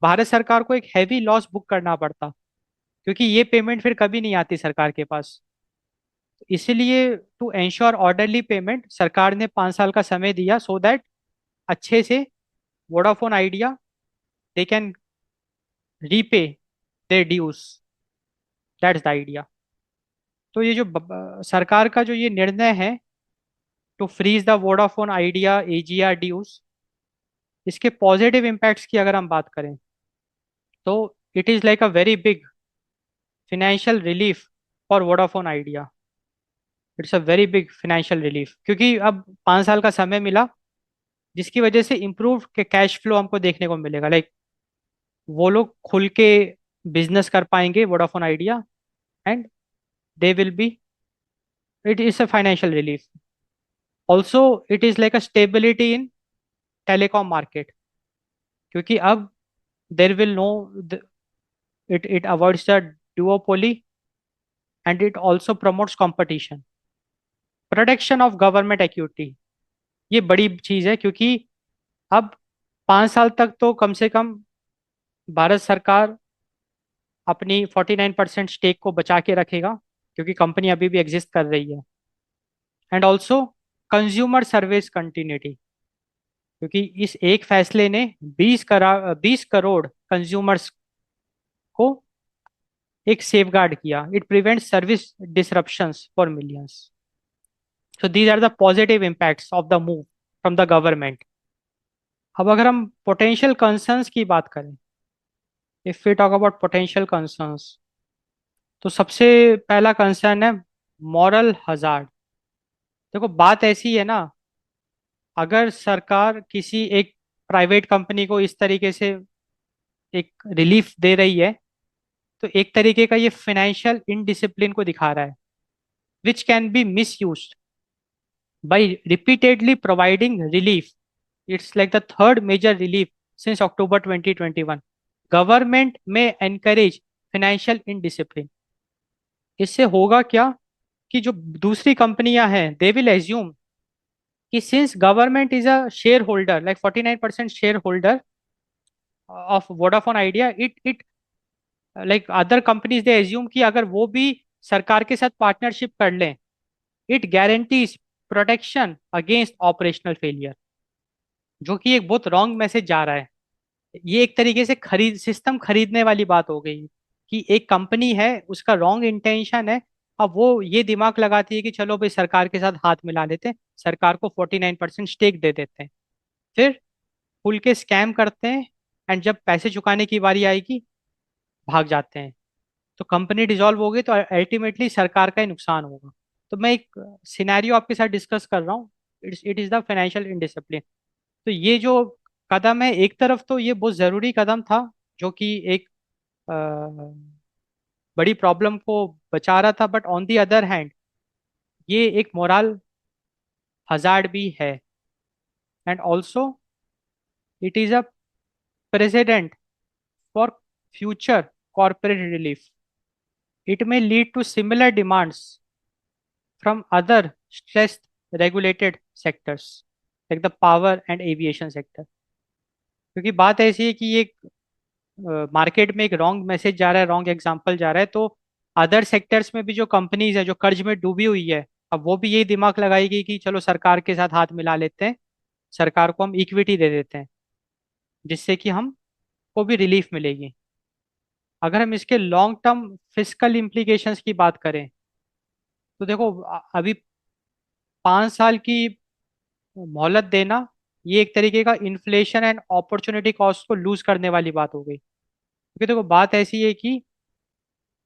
भारत सरकार को एक हैवी लॉस बुक करना पड़ता, क्योंकि ये पेमेंट फिर कभी नहीं आती सरकार के पास। इसीलिए टू एंश्योर ऑर्डरली पेमेंट, सरकार ने 5 साल का समय दिया, सो दैट अच्छे से Vodafone idea they can repay their dues. That's the idea. तो ये जो सरकार का जो ये निर्णय है to freeze the Vodafone Idea AGR dues, इसके पॉजिटिव इम्पैक्ट्स की अगर हम बात करें तो it is like a very big financial relief for Vodafone Idea. It's a very big financial relief, क्योंकि अब 5 साल का समय मिला, जिसकी वजह से इम्प्रूव के कैश फ्लो हमको देखने को मिलेगा। लाइक वो लोग खुल के बिजनेस कर पाएंगे Vodafone Idea, and they will be, it is a financial relief. Also it is like a stability in telecom market, क्योंकि अब there will no, it avoids the duopoly, and it also promotes competition। Protection of government equity, ये बड़ी चीज है, क्योंकि अब 5 साल तक तो कम से कम भारत सरकार अपनी 49% स्टेक को बचा के रखेगा, क्योंकि कंपनी अभी भी एग्जिस्ट कर रही है। And also consumer service continuity, क्योंकि इस एक फैसले ने 20 करोड़ कंज्यूमर्स को एक सेफगार्ड किया। It prevent service disruptions for millions. So these are the positive impacts of the move from the government. अब अगर हम पोटेंशियल कंसर्न्स की बात करें, if we talk about potential concerns, तो सबसे पहला कंसर्न है मॉरल हजार्ड। देखो बात ऐसी है ना, अगर सरकार किसी एक प्राइवेट कंपनी को इस तरीके से एक रिलीफ दे रही है, तो एक तरीके का ये फाइनेंशियल इनडिसिप्लिन को दिखा रहा है, which can be misuse by repeatedly providing relief. It's like the third major relief since October 2021। Government may encourage financial indiscipline. इससे होगा क्या कि जो दूसरी कंपनियां हैं दे विल एज्यूम कि since government is a shareholder, like 49% shareholder of Vodafone Idea, it like other companies they assume कि अगर वो भी सरकार के साथ पार्टनरशिप कर लें, it guarantees protection against operational failure. जो कि एक बहुत रॉन्ग मैसेज जा रहा है। ये एक तरीके से खरीद सिस्टम खरीदने वाली बात हो गई कि एक कंपनी है, उसका रॉन्ग इंटेंशन है, अब वो ये दिमाग लगाती है कि चलो भाई सरकार के साथ हाथ मिला लेते हैं, सरकार को 49% स्टेक दे देते हैं, फिर खुल के स्कैम करते हैं, एंड जब पैसे चुकाने की बारी आएगी भाग जाते हैं। तो कंपनी डिसॉल्व होगी तो अल्टीमेटली सरकार का ही नुकसान होगा। तो मैं एक सिनेरियो आपके साथ डिस्कस कर रहा हूँ, it is the financial indiscipline. तो ये जो कदम है, एक तरफ तो ये बहुत जरूरी कदम था, जो कि एक अ, बड़ी प्रॉब्लम को बचा रहा था, but on the other hand ये एक मोरल हजार्ड भी है। And also it is a president for future corporate relief. It may lead to similar demands from other stressed regulated sectors like the power and aviation sector। क्योंकि बात ऐसी है कि ये मार्केट में एक रॉन्ग मैसेज जा रहा है, रॉन्ग एग्जांपल जा रहा है, तो अदर सेक्टर्स में भी जो कंपनीज है जो कर्ज में डूबी हुई है, अब वो भी यही दिमाग लगाएगी कि चलो सरकार के साथ हाथ मिला लेते हैं, सरकार को हम इक्विटी दे देते हैं, जिससे कि हम को भी रिलीफ मिलेगी। अगर हम इसके लॉन्ग टर्म फिस्कल इम्प्लीकेशंस की बात करें, तो देखो अभी 5 साल की मोहलत देना, ये एक तरीके का इन्फ्लेशन एंड अपॉर्चुनिटी कॉस्ट को लूज करने वाली बात हो गई। क्योंकि देखो बात ऐसी है कि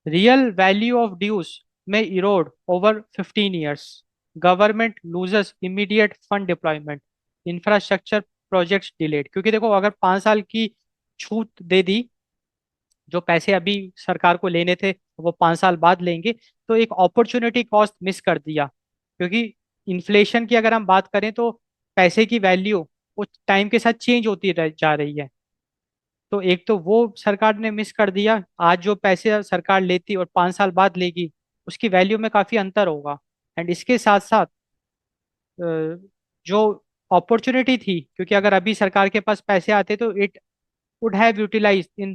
रियल वैल्यू ऑफ ड्यूज में Erode over 15 years, government loses immediate fund deployment, infrastructure projects delayed. क्योंकि देखो अगर 5 साल की छूट दे दी, जो पैसे अभी सरकार को लेने थे वो 5 साल बाद लेंगे, तो एक अपॉर्चुनिटी कॉस्ट मिस कर दिया। क्योंकि इन्फ्लेशन की अगर हम बात करें तो पैसे की वैल्यू वो टाइम के साथ चेंज होती जा रही है। तो एक तो वो सरकार ने मिस कर दिया, आज जो पैसे सरकार लेती और 5 साल बाद लेगी उसकी वैल्यू में काफी अंतर होगा। एंड इसके साथ साथ जो अपॉर्चुनिटी थी, क्योंकि अगर अभी सरकार के पास पैसे आते तो it would have utilised in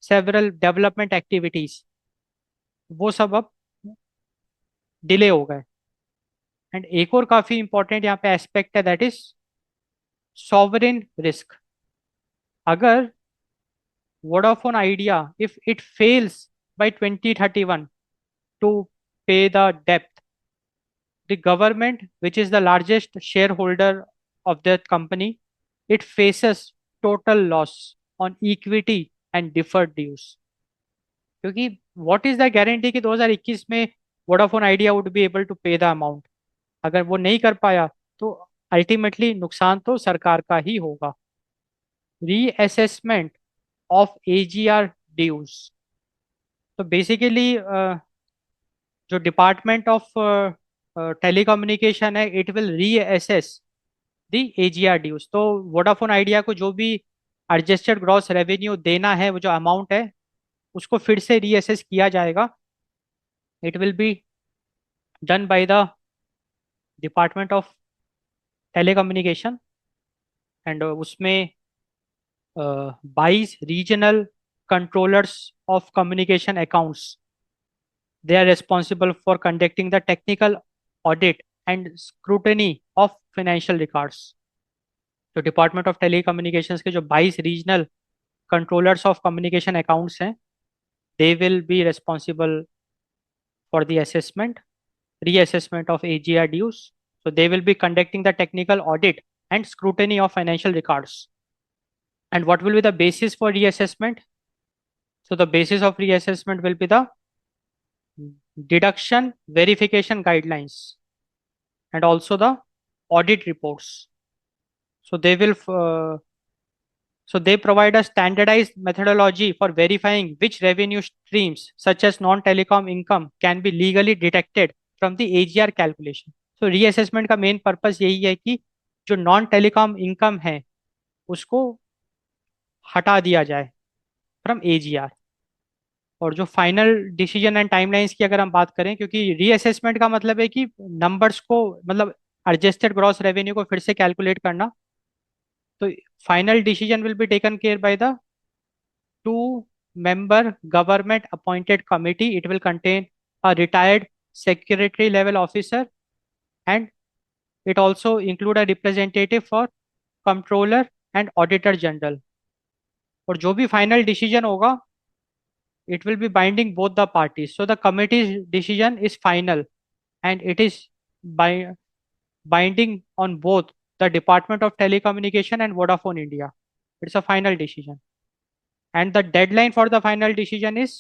several development activities, वो सब अब डिले हो गए। एंड एक और काफी इंपॉर्टेंट यहाँ पे एस्पेक्ट है, दैट इज सॉवरेन रिस्क। अगर Vodafone Idea if it fails by 2031 to pay the debt, the government, which is the largest shareholder of that company, it faces total loss on equity and deferred dues। क्योंकि what is the guarantee कि 2021 में Vodafone Idea would be able to pay the amount. अगर वो नहीं कर पाया तो ultimately नुकसान तो सरकार का ही होगा। रीअसेसमेंट ऑफ एजीआर ड्यूज, तो बेसिकली जो डिपार्टमेंट ऑफ टेलीकम्युनिकेशन है, it will reassess the AGR dues. तो वोडाफोन आइडिया को जो भी एडजस्टेड ग्रॉस रेवेन्यू देना है, वो जो अमाउंट है उसको फिर से रीअसेस किया जाएगा। It will be done by the department of telecommunication. And उसमें 22 regional controllers of communication accounts, they are responsible for conducting the technical audit and scrutiny of financial records। तो डिपार्टमेंट ऑफ टेलीकम्युनिकेशंस के जो 22 regional controllers of communication accounts हैं, they will be responsible for the assessment reassessment of AGR dues। So they will be conducting the technical audit and scrutiny of financial records। And what will be the basis for reassessment? So the basis of reassessment will be the deduction verification guidelines and also the audit reports। So they will they provide a standardized methodology for verifying which revenue streams such as non-telecom income can be legally detected from the AGR calculation। So reassessment का main purpose यही है कि जो non telecom income है उसको हटा दिया जाए फ्रॉम एजीआर। और जो फाइनल डिसीजन एंड टाइमलाइंस की अगर हम बात करें, क्योंकि रीअसेसमेंट का मतलब है कि नंबर्स को, मतलब एडजस्टेड ग्रॉस रेवेन्यू को फिर से कैलकुलेट करना, तो final decision will be taken care by the 2 member government appointed committee. It will contain a retired secretary level officer, and it also include a representative for comptroller and auditor general. और जो भी final decision होगा, it will be binding both the parties. So the committee's decision is final, and it is by binding on both the Department of Telecommunication and Vodafone India. It's a final decision, and the deadline for the final decision is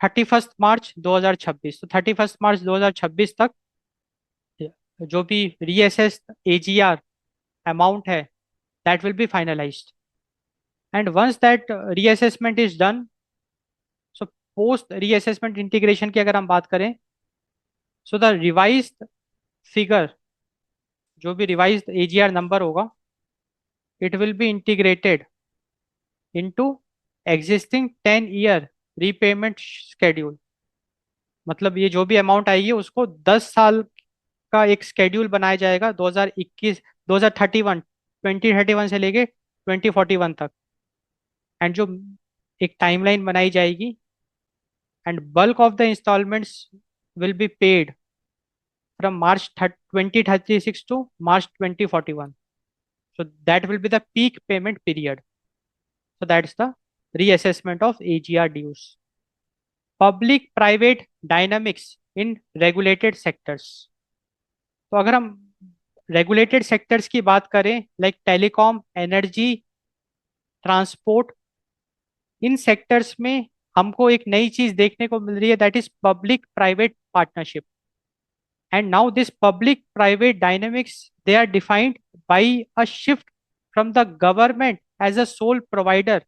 31 मार्च 2026। तो 31 मार्च 2026 तक जो भी reassess AGR amount है, that will be finalised. And once that reassessment is done, so post reassessment integration की अगर हम बात करें, सो द रिवाइज्ड फिगर, जो भी रिवाइज्ड एजीआर नंबर होगा, it will be integrated into existing 10 year repayment schedule. मतलब ये जो भी अमाउंट आएगी उसको 10 साल का एक स्केड्यूल बनाया जाएगा, 2021, 2031, 2031 से लेके 2041 तक। एंड जो एक टाइमलाइन बनाई जाएगी, and bulk of the instalments will be paid from March 2036 to March 2041। so that will be the peak payment period. So that's the reassessment of AGR dues. Public private dynamics in regulated sectors. तो अगर हम regulated sectors की बात करें, like telecom, energy, transport, इन sectors में हमको एक नई चीज देखने को मिल रही है, that is public private partnership. And now this public private dynamics, they are defined by a shift from the government as a sole provider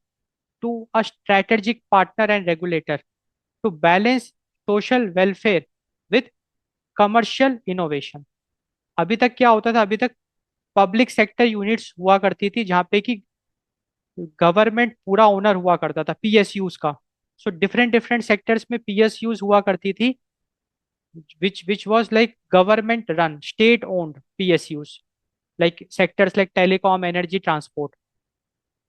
to a strategic partner and regulator to balance social welfare with commercial innovation. अभी तक क्या होता था, अभी तक public sector units हुआ करती थी जहाँ पे कि गवर्नमेंट पूरा ओनर हुआ करता था, पीएसयूज का। सो डिफरेंट डिफरेंट सेक्टर्स में पीएसयूज हुआ करती थी, which was like government run, state owned PSUs, like sectors like telecom, energy, transport.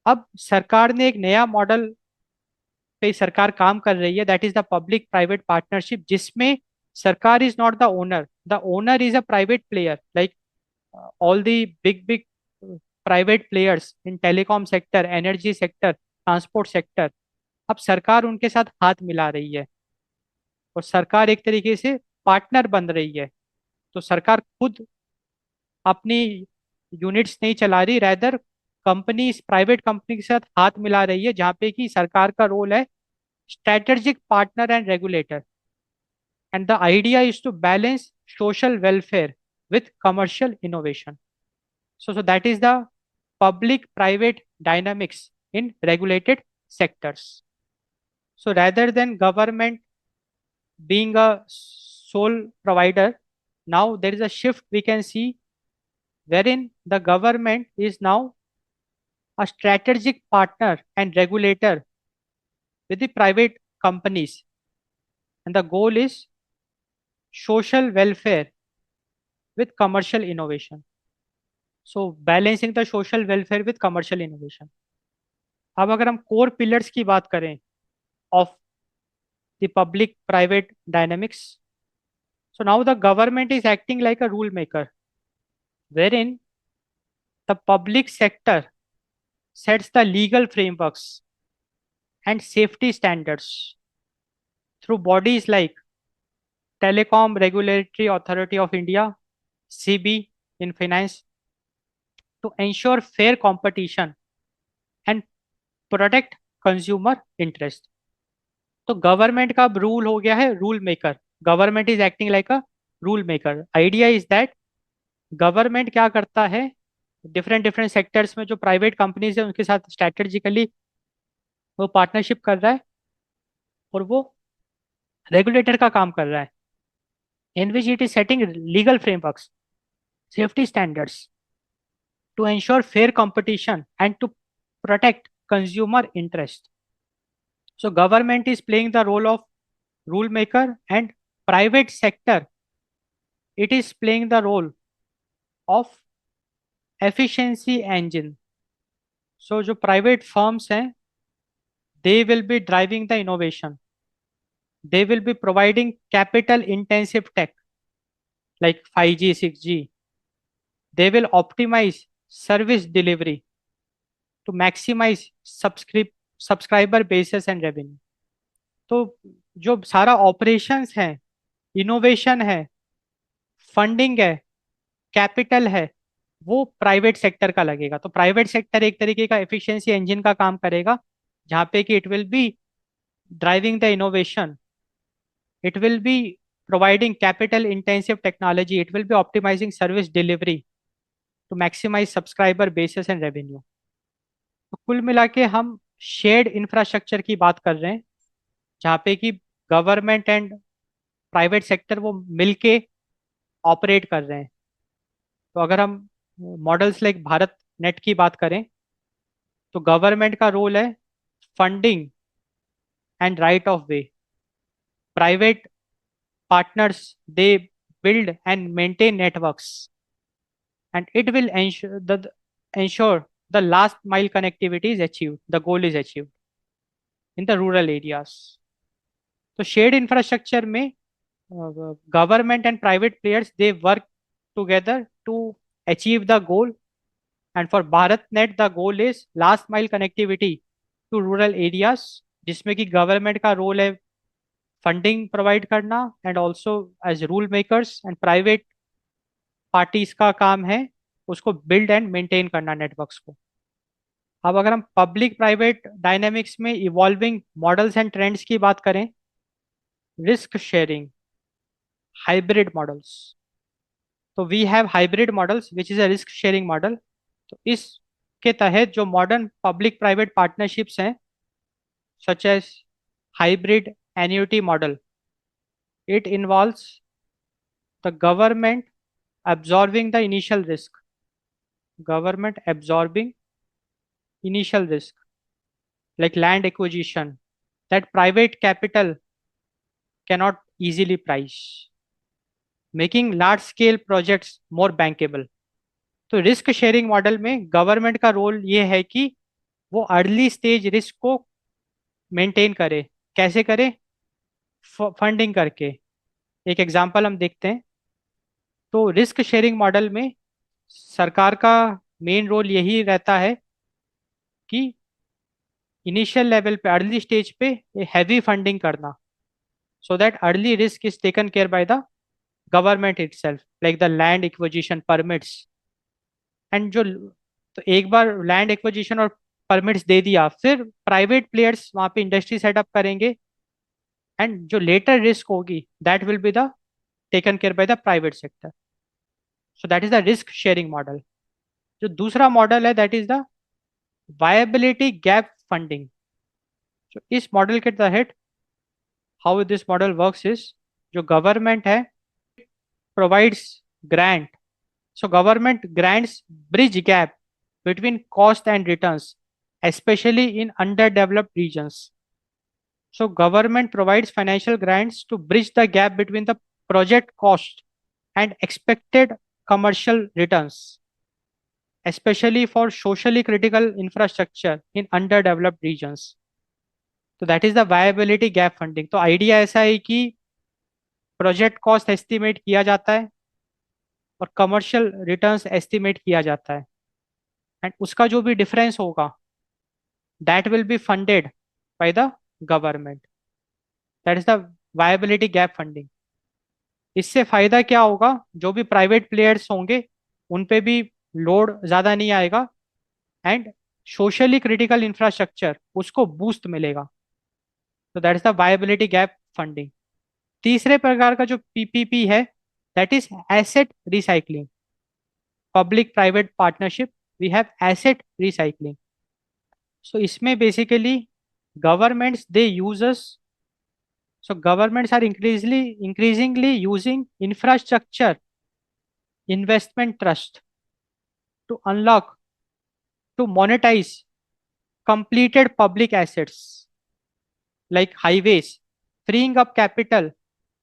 अब सरकार ने एक नया मॉडल पे सरकार काम कर रही है, that is the public private partnership, जिसमें सरकार is not the owner, the owner is a private player, like all the big private players in telecom sector, energy sector, transport sector। अब सरकार उनके साथ हाथ मिला रही है, और सरकार एक तरीके से पार्टनर बन रही है। तो सरकार खुद अपनी यूनिट्स नहीं चला रही, रैदर कंपनी, प्राइवेट कंपनी के साथ हाथ मिला रही है, जहाँ पे कि सरकार का रोल है strategic partner and regulator. And the idea is to balance social welfare with commercial innovation. So that is the public private dynamics in regulated sectors. So rather than government being a sole provider, now there is a shift we can see, wherein the government is now a strategic partner and regulator with the private companies, and the goal is social welfare with commercial innovation. So balancing the social welfare with commercial innovation. अब अगर हम core pillars की बात करें of the public private dynamics, so now the government is acting like a rule maker, wherein the public sector sets the legal frameworks and safety standards through bodies like Telecom Regulatory Authority of India, CB in finance, to ensure fair competition and protect consumer interest. तो government का अब rule हो गया है rule maker, government is acting like a rule maker. Idea is that government क्या करता है, different different sectors में जो प्राइवेट कंपनीज है उनके साथ स्ट्रेटेजिकली वो पार्टनरशिप कर रहा है, और वो रेगुलेटर का काम कर रहा है, in which it is setting legal frameworks, safety standards to ensure fair competition and to protect consumer interest. So government is playing the role of rule maker, and private sector, it is playing the role of efficiency engine. So जो private firms हैं, they will be driving the innovation. They will be providing capital intensive tech like 5G, 6G. They will optimize service delivery to maximize subscriber bases and revenue. तो जो सारा operations है, innovation है, funding है, capital है, वो private sector का लगेगा। तो प्राइवेट सेक्टर एक तरीके का एफिशिएंसी इंजन का काम करेगा, जहां पे कि it will be driving the innovation, it will be providing capital intensive technology, it will be optimizing service delivery to maximize subscriber bases and revenue. तो कुल मिला के हम शेयर्ड इंफ्रास्ट्रक्चर की बात कर रहे हैं, जहाँ पे कि गवर्नमेंट एंड प्राइवेट सेक्टर वो मिलके ऑपरेट कर रहे हैं। तो अगर हम मॉडल्स लाइक भारत नेट की बात करें, तो गवर्नमेंट का रोल है funding and right of way. Private partners they build and maintain networks, and it will ensure the last mile connectivity is achieved, the goal is achieved in the rural areas. तो shared infrastructure में government and private players they work together to achieve the goal, and for BharatNet the goal is last mile connectivity to rural areas, जिसमें कि government का role है funding provide करना, and also as rule makers and private parties का काम है उसको build and maintain करना नेटवर्क्स को। अब अगर हम पब्लिक प्राइवेट डायनेमिक्स में इवॉल्विंग मॉडल्स एंड ट्रेंड्स की बात करें, रिस्क शेयरिंग, हाइब्रिड मॉडल्स। तो we have hybrid models which is a risk sharing model. तो इसके तहत जो मॉडर्न पब्लिक प्राइवेट पार्टनरशिप्स हैं, such as hybrid annuity model, it involves the government absorbing the initial risk, government absorbing initial risk like land acquisition that private capital cannot easily price, making large scale projects more bankable. तो risk sharing model में government का role ये है कि वो early stage risk को maintain करे। कैसे करे? फंडिंग करके। एक एग्जांपल हम देखते हैं। तो रिस्क शेयरिंग मॉडल में सरकार का मेन रोल यही रहता है कि इनिशियल लेवल पे, अर्ली स्टेज पे हैवी फंडिंग करना, so that early risk is taken care by the government itself, like the land acquisition permits. And जो तो एक बार लैंड एक्विजिशन और परमिट्स दे दिया, फिर प्राइवेट प्लेयर्स वहां पे इंडस्ट्री सेटअप करेंगे, एंड जो लेटर रिस्क होगी that will be the taken care by the private sector. So that is the risk sharing model. जो दूसरा मॉडल है that is the viability gap funding. तो इस मॉडल के तहत how this model works is, जो government है provides grant, so government grants bridge gap between cost and returns, especially in underdeveloped regions. So government provides financial grants to bridge the gap between the project cost and expected commercial returns, especially for socially critical infrastructure in underdeveloped regions. तो that is the viability gap funding. तो idea ऐसा है कि project cost estimate किया जाता है और commercial returns estimate किया जाता है, एंड उसका जो भी डिफरेंस होगा that will B funded by the government. That is the viability gap funding. इससे फायदा क्या होगा? जो भी प्राइवेट प्लेयर्स होंगे उन पे भी लोड ज्यादा नहीं आएगा, एंड सोशली क्रिटिकल इंफ्रास्ट्रक्चर उसको बूस्ट मिलेगा। तो that is the viability gap funding. तीसरे प्रकार का जो पीपीपी है that is asset recycling, public private partnership. We have asset recycling. So इसमें basically governments they users, so governments are increasingly using infrastructure investment trust to unlock, to monetize completed public assets, like highways, freeing up capital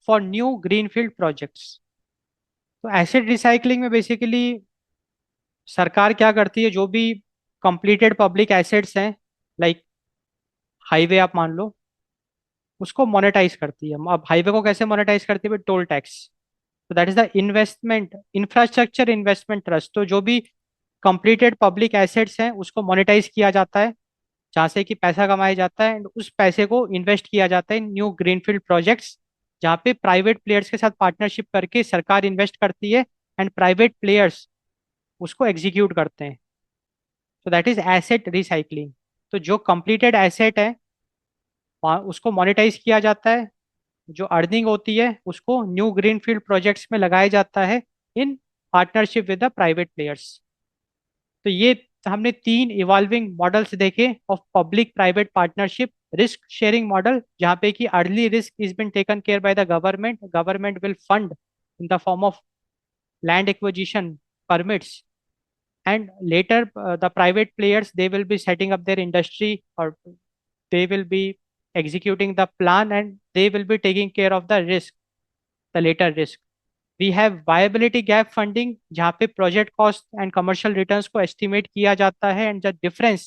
for new greenfield projects. तो acid recycling में basically सरकार क्या करती है, जो भी completed public assets हैं, like highway आप मान लो, उसको मोनेटाइज करती है। अब हाईवे को कैसे मोनेटाइज करती है? Toll tax. तो that is the investment infrastructure investment trust. तो जो भी कंप्लीटेड पब्लिक एसेट्स हैं उसको मोनेटाइज किया जाता है, जहाँ से कि पैसा कमाया जाता है, एंड उस पैसे को इन्वेस्ट किया जाता है न्यू ग्रीनफील्ड प्रोजेक्ट्स, जहाँ पे प्राइवेट प्लेयर्स के साथ पार्टनरशिप करके सरकार इन्वेस्ट करती है एंड प्राइवेट प्लेयर्स उसको एग्जीक्यूट करते हैं। तो दैट इज एसेट रिसाइकलिंग। तो जो कंप्लीटेड एसेट है उसको मोनेटाइज किया जाता है, जो अर्निंग होती है उसको न्यू ग्रीनफील्ड प्रोजेक्ट्स में लगाया जाता है in partnership with the private players. तो ये हमने तीन इवॉल्विंग मॉडल्स देखे of public private partnership. Risk sharing model, जहाँ पे कि early risk is been taken care by the government, government will fund in the form of land acquisition permits, and later the private players, they will be setting up their industry, or they will be executing the plan, and they will be taking care of the risk, the later risk. We have viability gap funding, जहाँ पे project cost and commercial returns को estimate किया जाता है, and the difference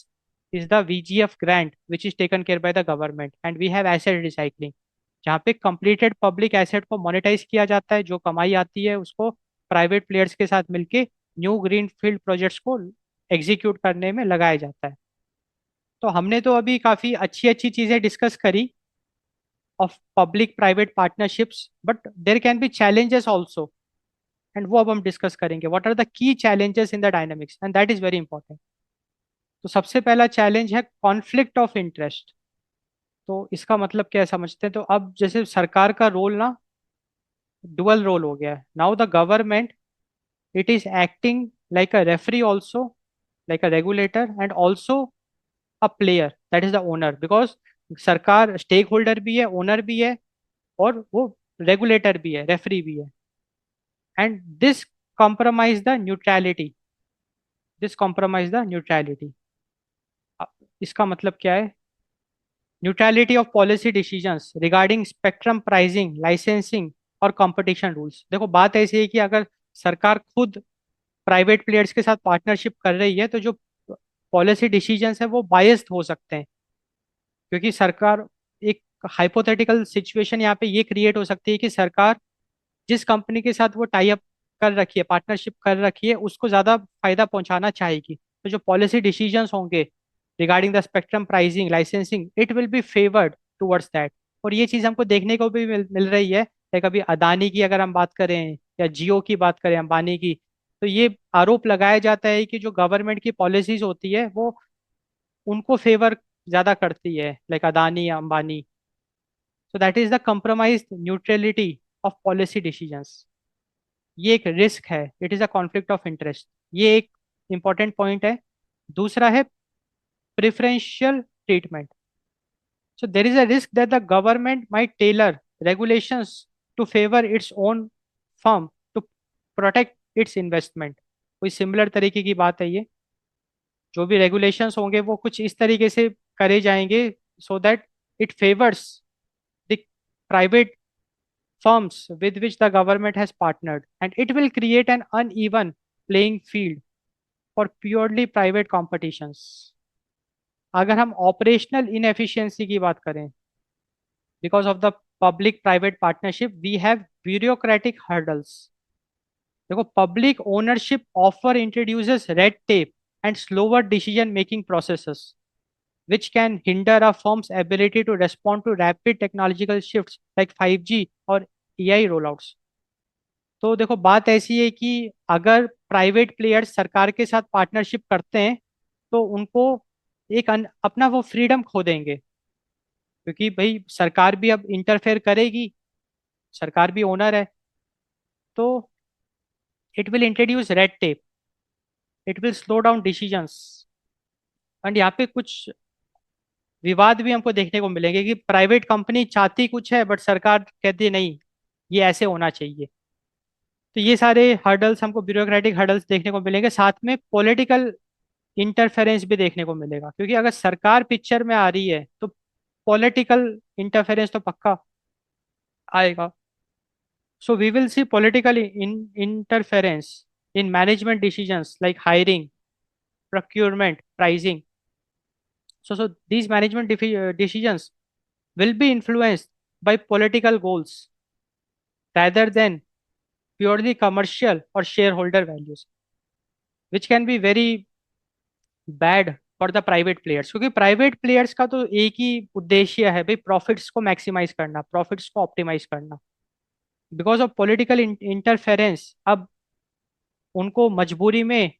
is the VGF grant which is taken care by the government. And we have asset recycling, जहाँ पे completed public asset को monetize किया जाता है, जो कमाई आती है उसको प्राइवेट प्लेयर्स के साथ मिलके न्यू ग्रीन फील्ड प्रोजेक्ट्स को एग्जीक्यूट करने में लगाया जाता है। तो हमने तो अभी काफी अच्छी अच्छी चीजें डिस्कस करी of public private partnerships, but there can be challenges also, and वो अब हम डिस्कस करेंगे। What are the key challenges in the dynamics, and that is very important. तो सबसे पहला चैलेंज है कॉन्फ्लिक्ट ऑफ इंटरेस्ट। तो इसका मतलब क्या है समझते हैं। तो अब जैसे सरकार का रोल ना डुअल रोल हो गया है। Now the government, it is acting like a referee also, like a regulator, and also a player, that is the owner, because सरकार स्टेक होल्डर भी है, ओनर भी है, और वो रेगुलेटर भी है, रेफरी भी है। And this compromise the neutrality. इसका मतलब क्या है? Neutrality of policy decisions regarding spectrum pricing, licensing और कंपटीशन रूल्स। देखो बात ऐसी है कि अगर सरकार खुद प्राइवेट प्लेयर्स के साथ पार्टनरशिप कर रही है, तो जो पॉलिसी डिसीजंस है वो बायस्ड हो सकते हैं, क्योंकि सरकार, एक हाइपोथेटिकल सिचुएशन यहाँ पे ये क्रिएट हो सकती है कि सरकार जिस कंपनी के साथ वो टाई अप कर रखी है, पार्टनरशिप कर रखी है, उसको ज्यादा फायदा पहुंचाना चाहेगी। तो जो पॉलिसी डिसीजंस होंगे regarding the spectrum pricing, licensing, it will be favoured towards that. और ये चीज हमको देखने को भी मिल रही है। लाइक अभी अदानी की अगर हम बात करें, या जियो की बात करें, अंबानी की, तो ये आरोप लगाया जाता है कि जो गवर्नमेंट की पॉलिसीज होती है वो उनको फेवर ज्यादा करती है, लाइक अदानी या Ambani. So that is the compromise neutrality of policy decisions. ये एक रिस्क है, it is a conflict of interest. ये एक इंपॉर्टेंट पॉइंट है। दूसरा है preferential treatment. So there is a risk that the government might tailor regulations to favor its own firm to protect its investment। कोई similar तरीके की बात है ये। जो भी रेगुलेशंस होंगे वो कुछ इस तरीके से करे जाएंगे, so that it favours the private firms with which the government has partnered, and it will create an uneven playing field for purely private competitions। अगर हम ऑपरेशनल इनएफिशिएंसी की बात करें, because of the public private partnership we have bureaucratic hurdles। देखो public ownership offer introduces red tape and slower decision making processes which can hinder a firm's ability to respond to rapid technological shifts like 5G और AI rollouts। तो देखो बात ऐसी है कि अगर private players सरकार के साथ पार्टनरशिप करते हैं, तो उनको एक अपना वो फ्रीडम खो देंगे, क्योंकि भाई सरकार भी अब इंटरफेयर करेगी, सरकार भी ओनर है। तो it will introduce red tape, it will slow down decisions, and यहाँ पे कुछ विवाद भी हमको देखने को मिलेंगे कि प्राइवेट कंपनी चाहती कुछ है बट सरकार कहती है नहीं, ये ऐसे होना चाहिए। तो ये सारे हर्डल्स हमको, ब्यूरोक्रेटिक हर्डल्स देखने को मिलेंगे। साथ में पॉलिटिकल इंटरफेरेंस भी देखने को मिलेगा, क्योंकि अगर सरकार पिक्चर में आ रही है तो पॉलिटिकल इंटरफेरेंस तो पक्का आएगा. So we will see political interference in management decisions like hiring, procurement, pricing. So these management decisions will be influenced by political goals rather than purely commercial or shareholder values, which can be very bad for the private players. क्योंकि private players का तो एक ही उद्देश्य है भाई, profits को maximise करना, profits को ऑप्टिमाइज करना. बिकॉज ऑफ पॉलिटिकल इंटरफेरेंस अब उनको मजबूरी में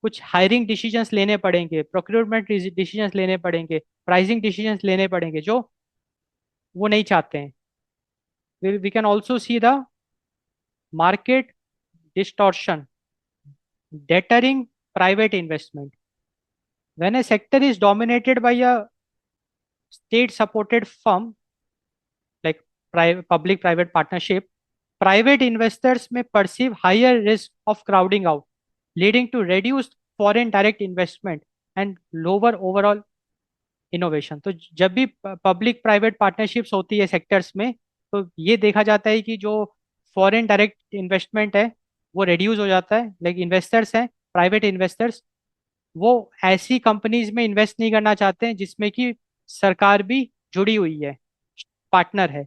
कुछ हायरिंग डिसीजंस लेने पड़ेंगे, प्रोक्योरमेंट डिसीजंस लेने पड़ेंगे, प्राइसिंग डिसीजंस लेने पड़ेंगे जो वो नहीं चाहते हैं. We can also see the market distortion deterring private investment. When a sector is dominated by a state supported firm like public private partnership, private investors may perceive higher risk of crowding out, leading to reduced foreign direct investment and lower overall innovation. तो जब भी public private partnerships होती है sectors में, तो ये देखा जाता है कि जो फॉरेन डायरेक्ट इन्वेस्टमेंट है वो रिड्यूस हो जाता है. लाइक इन्वेस्टर्स हैं, प्राइवेट इन्वेस्टर्स, वो ऐसी कंपनीज में इन्वेस्ट नहीं करना चाहते हैं जिसमें कि सरकार भी जुड़ी हुई है, पार्टनर है.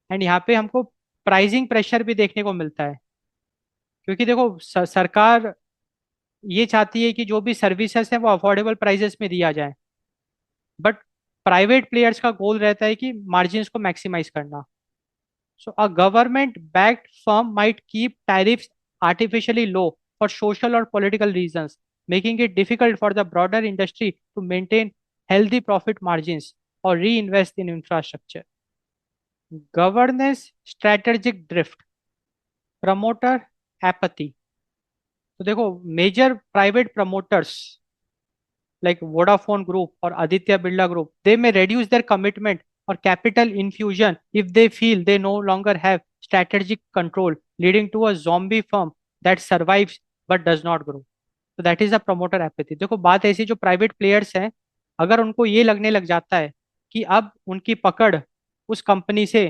एंड यहाँ पे हमको प्राइसिंग प्रेशर भी देखने को मिलता है. क्योंकि देखो सरकार ये चाहती है कि जो भी सर्विसेज है वो अफोर्डेबल प्राइसेस में दिया जाए, बट प्राइवेट प्लेयर्स का गोल रहता है कि मार्जिन्स को मैक्सिमाइज करना. So a government backed firm might keep tariffs artificially low for social और political reasons, making it difficult for the broader industry to maintain healthy profit margins or reinvest in infrastructure. Governance strategic drift, promoter apathy. तो देखो major private promoters like Vodafone Group or Aditya Birla Group, they may reduce their commitment or capital infusion if they feel they no longer have strategic control, leading to a zombie firm that survives but does not grow. तो that is the promoter apathy. देखो बात ऐसी, जो private players हैं अगर उनको ये लगने लग जाता है कि अब उनकी पकड़ उस कंपनी से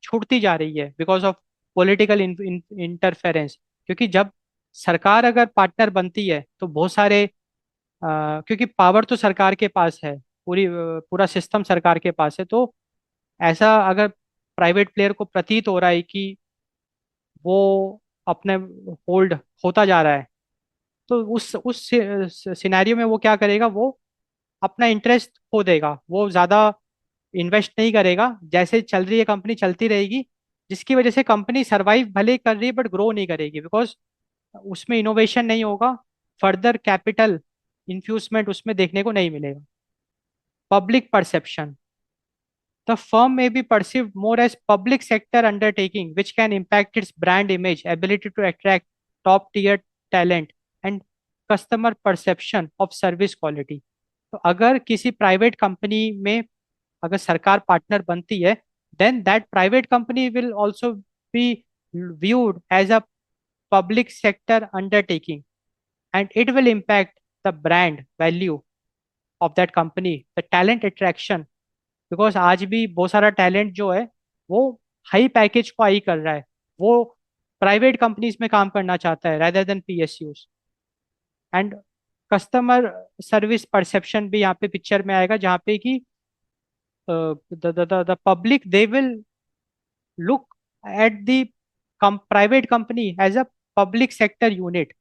छूटती जा रही है बिकॉज ऑफ पॉलिटिकल इंटरफेरेंस. क्योंकि जब सरकार अगर पार्टनर बनती है तो बहुत सारे क्योंकि पावर तो सरकार के पास है, पूरा सिस्टम सरकार के पास है. तो ऐसा अगर प्राइवेट प्लेयर को प्रतीत हो रहा है कि वो अपने होल्ड होता जा रहा है, तो उस सिनेरियो में वो क्या करेगा, वो अपना इंटरेस्ट खो देगा, वो ज्यादा इन्वेस्ट नहीं करेगा. जैसे चल रही है कंपनी चलती रहेगी, जिसकी वजह से कंपनी सरवाइव भले कर रही है बट ग्रो नहीं करेगी, बिकॉज उसमें इनोवेशन नहीं होगा, फर्दर कैपिटल इन्फ्यूजमेंट उसमें देखने को नहीं मिलेगा. Public perception, the firm may be perceived more as public sector undertaking, which can impact its brand image, ability to attract top tier talent, and customer perception of service quality. तो अगर किसी private company में अगर सरकार partner बनती है, then that private company will also be viewed as a public sector undertaking, and it will impact the brand value of that company, the talent attraction. Because आज भी बहुत सारा टैलेंट जो है वो हाई पैकेज को आई कर रहा है, वो प्राइवेट कंपनीज में काम करना चाहता है rather then PSUs. And customer service perception भी यहाँ पे पिक्चर में आएगा, जहाँ पे कि the public they will look at the private company as a public sector unit,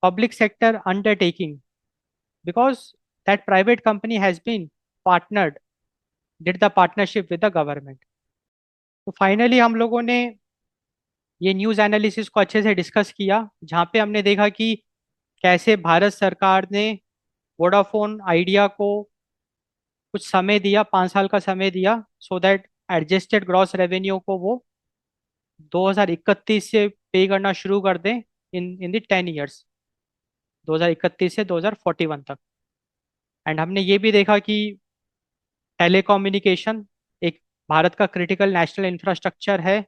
public sector undertaking, because that private company has been partnered, did the partnership with the government. तो finally हम लोगों ने ये news analysis को अच्छे से discuss किया, जहाँ पे हमने देखा कि कैसे भारत सरकार ने वोडाफोन आइडिया को कुछ समय दिया, 5 साल का समय दिया, so that adjusted gross revenue को वो 2031 से पे करना शुरू कर दें इन द 10 ईयर्स, 2031 से 2041 तक. एंड हमने ये भी देखा कि टेलीकम्युनिकेशन एक भारत का क्रिटिकल नेशनल इंफ्रास्ट्रक्चर है.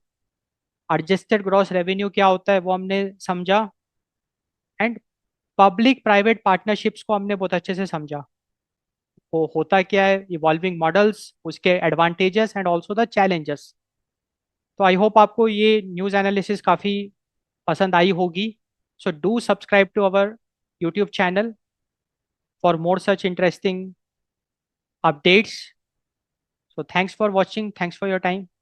एडजस्टेड ग्रॉस रेवेन्यू क्या होता है वो हमने समझा, एंड पब्लिक प्राइवेट पार्टनरशिप्स को हमने बहुत अच्छे से समझा. वो होता क्या है, इवॉल्विंग मॉडल्स, उसके advantages and also the challenges. तो आई होप आपको ये न्यूज़ एनालिसिस काफ़ी पसंद आई होगी। So do subscribe to our YouTube channel for more such interesting updates. So thanks for watching. Thanks for your time.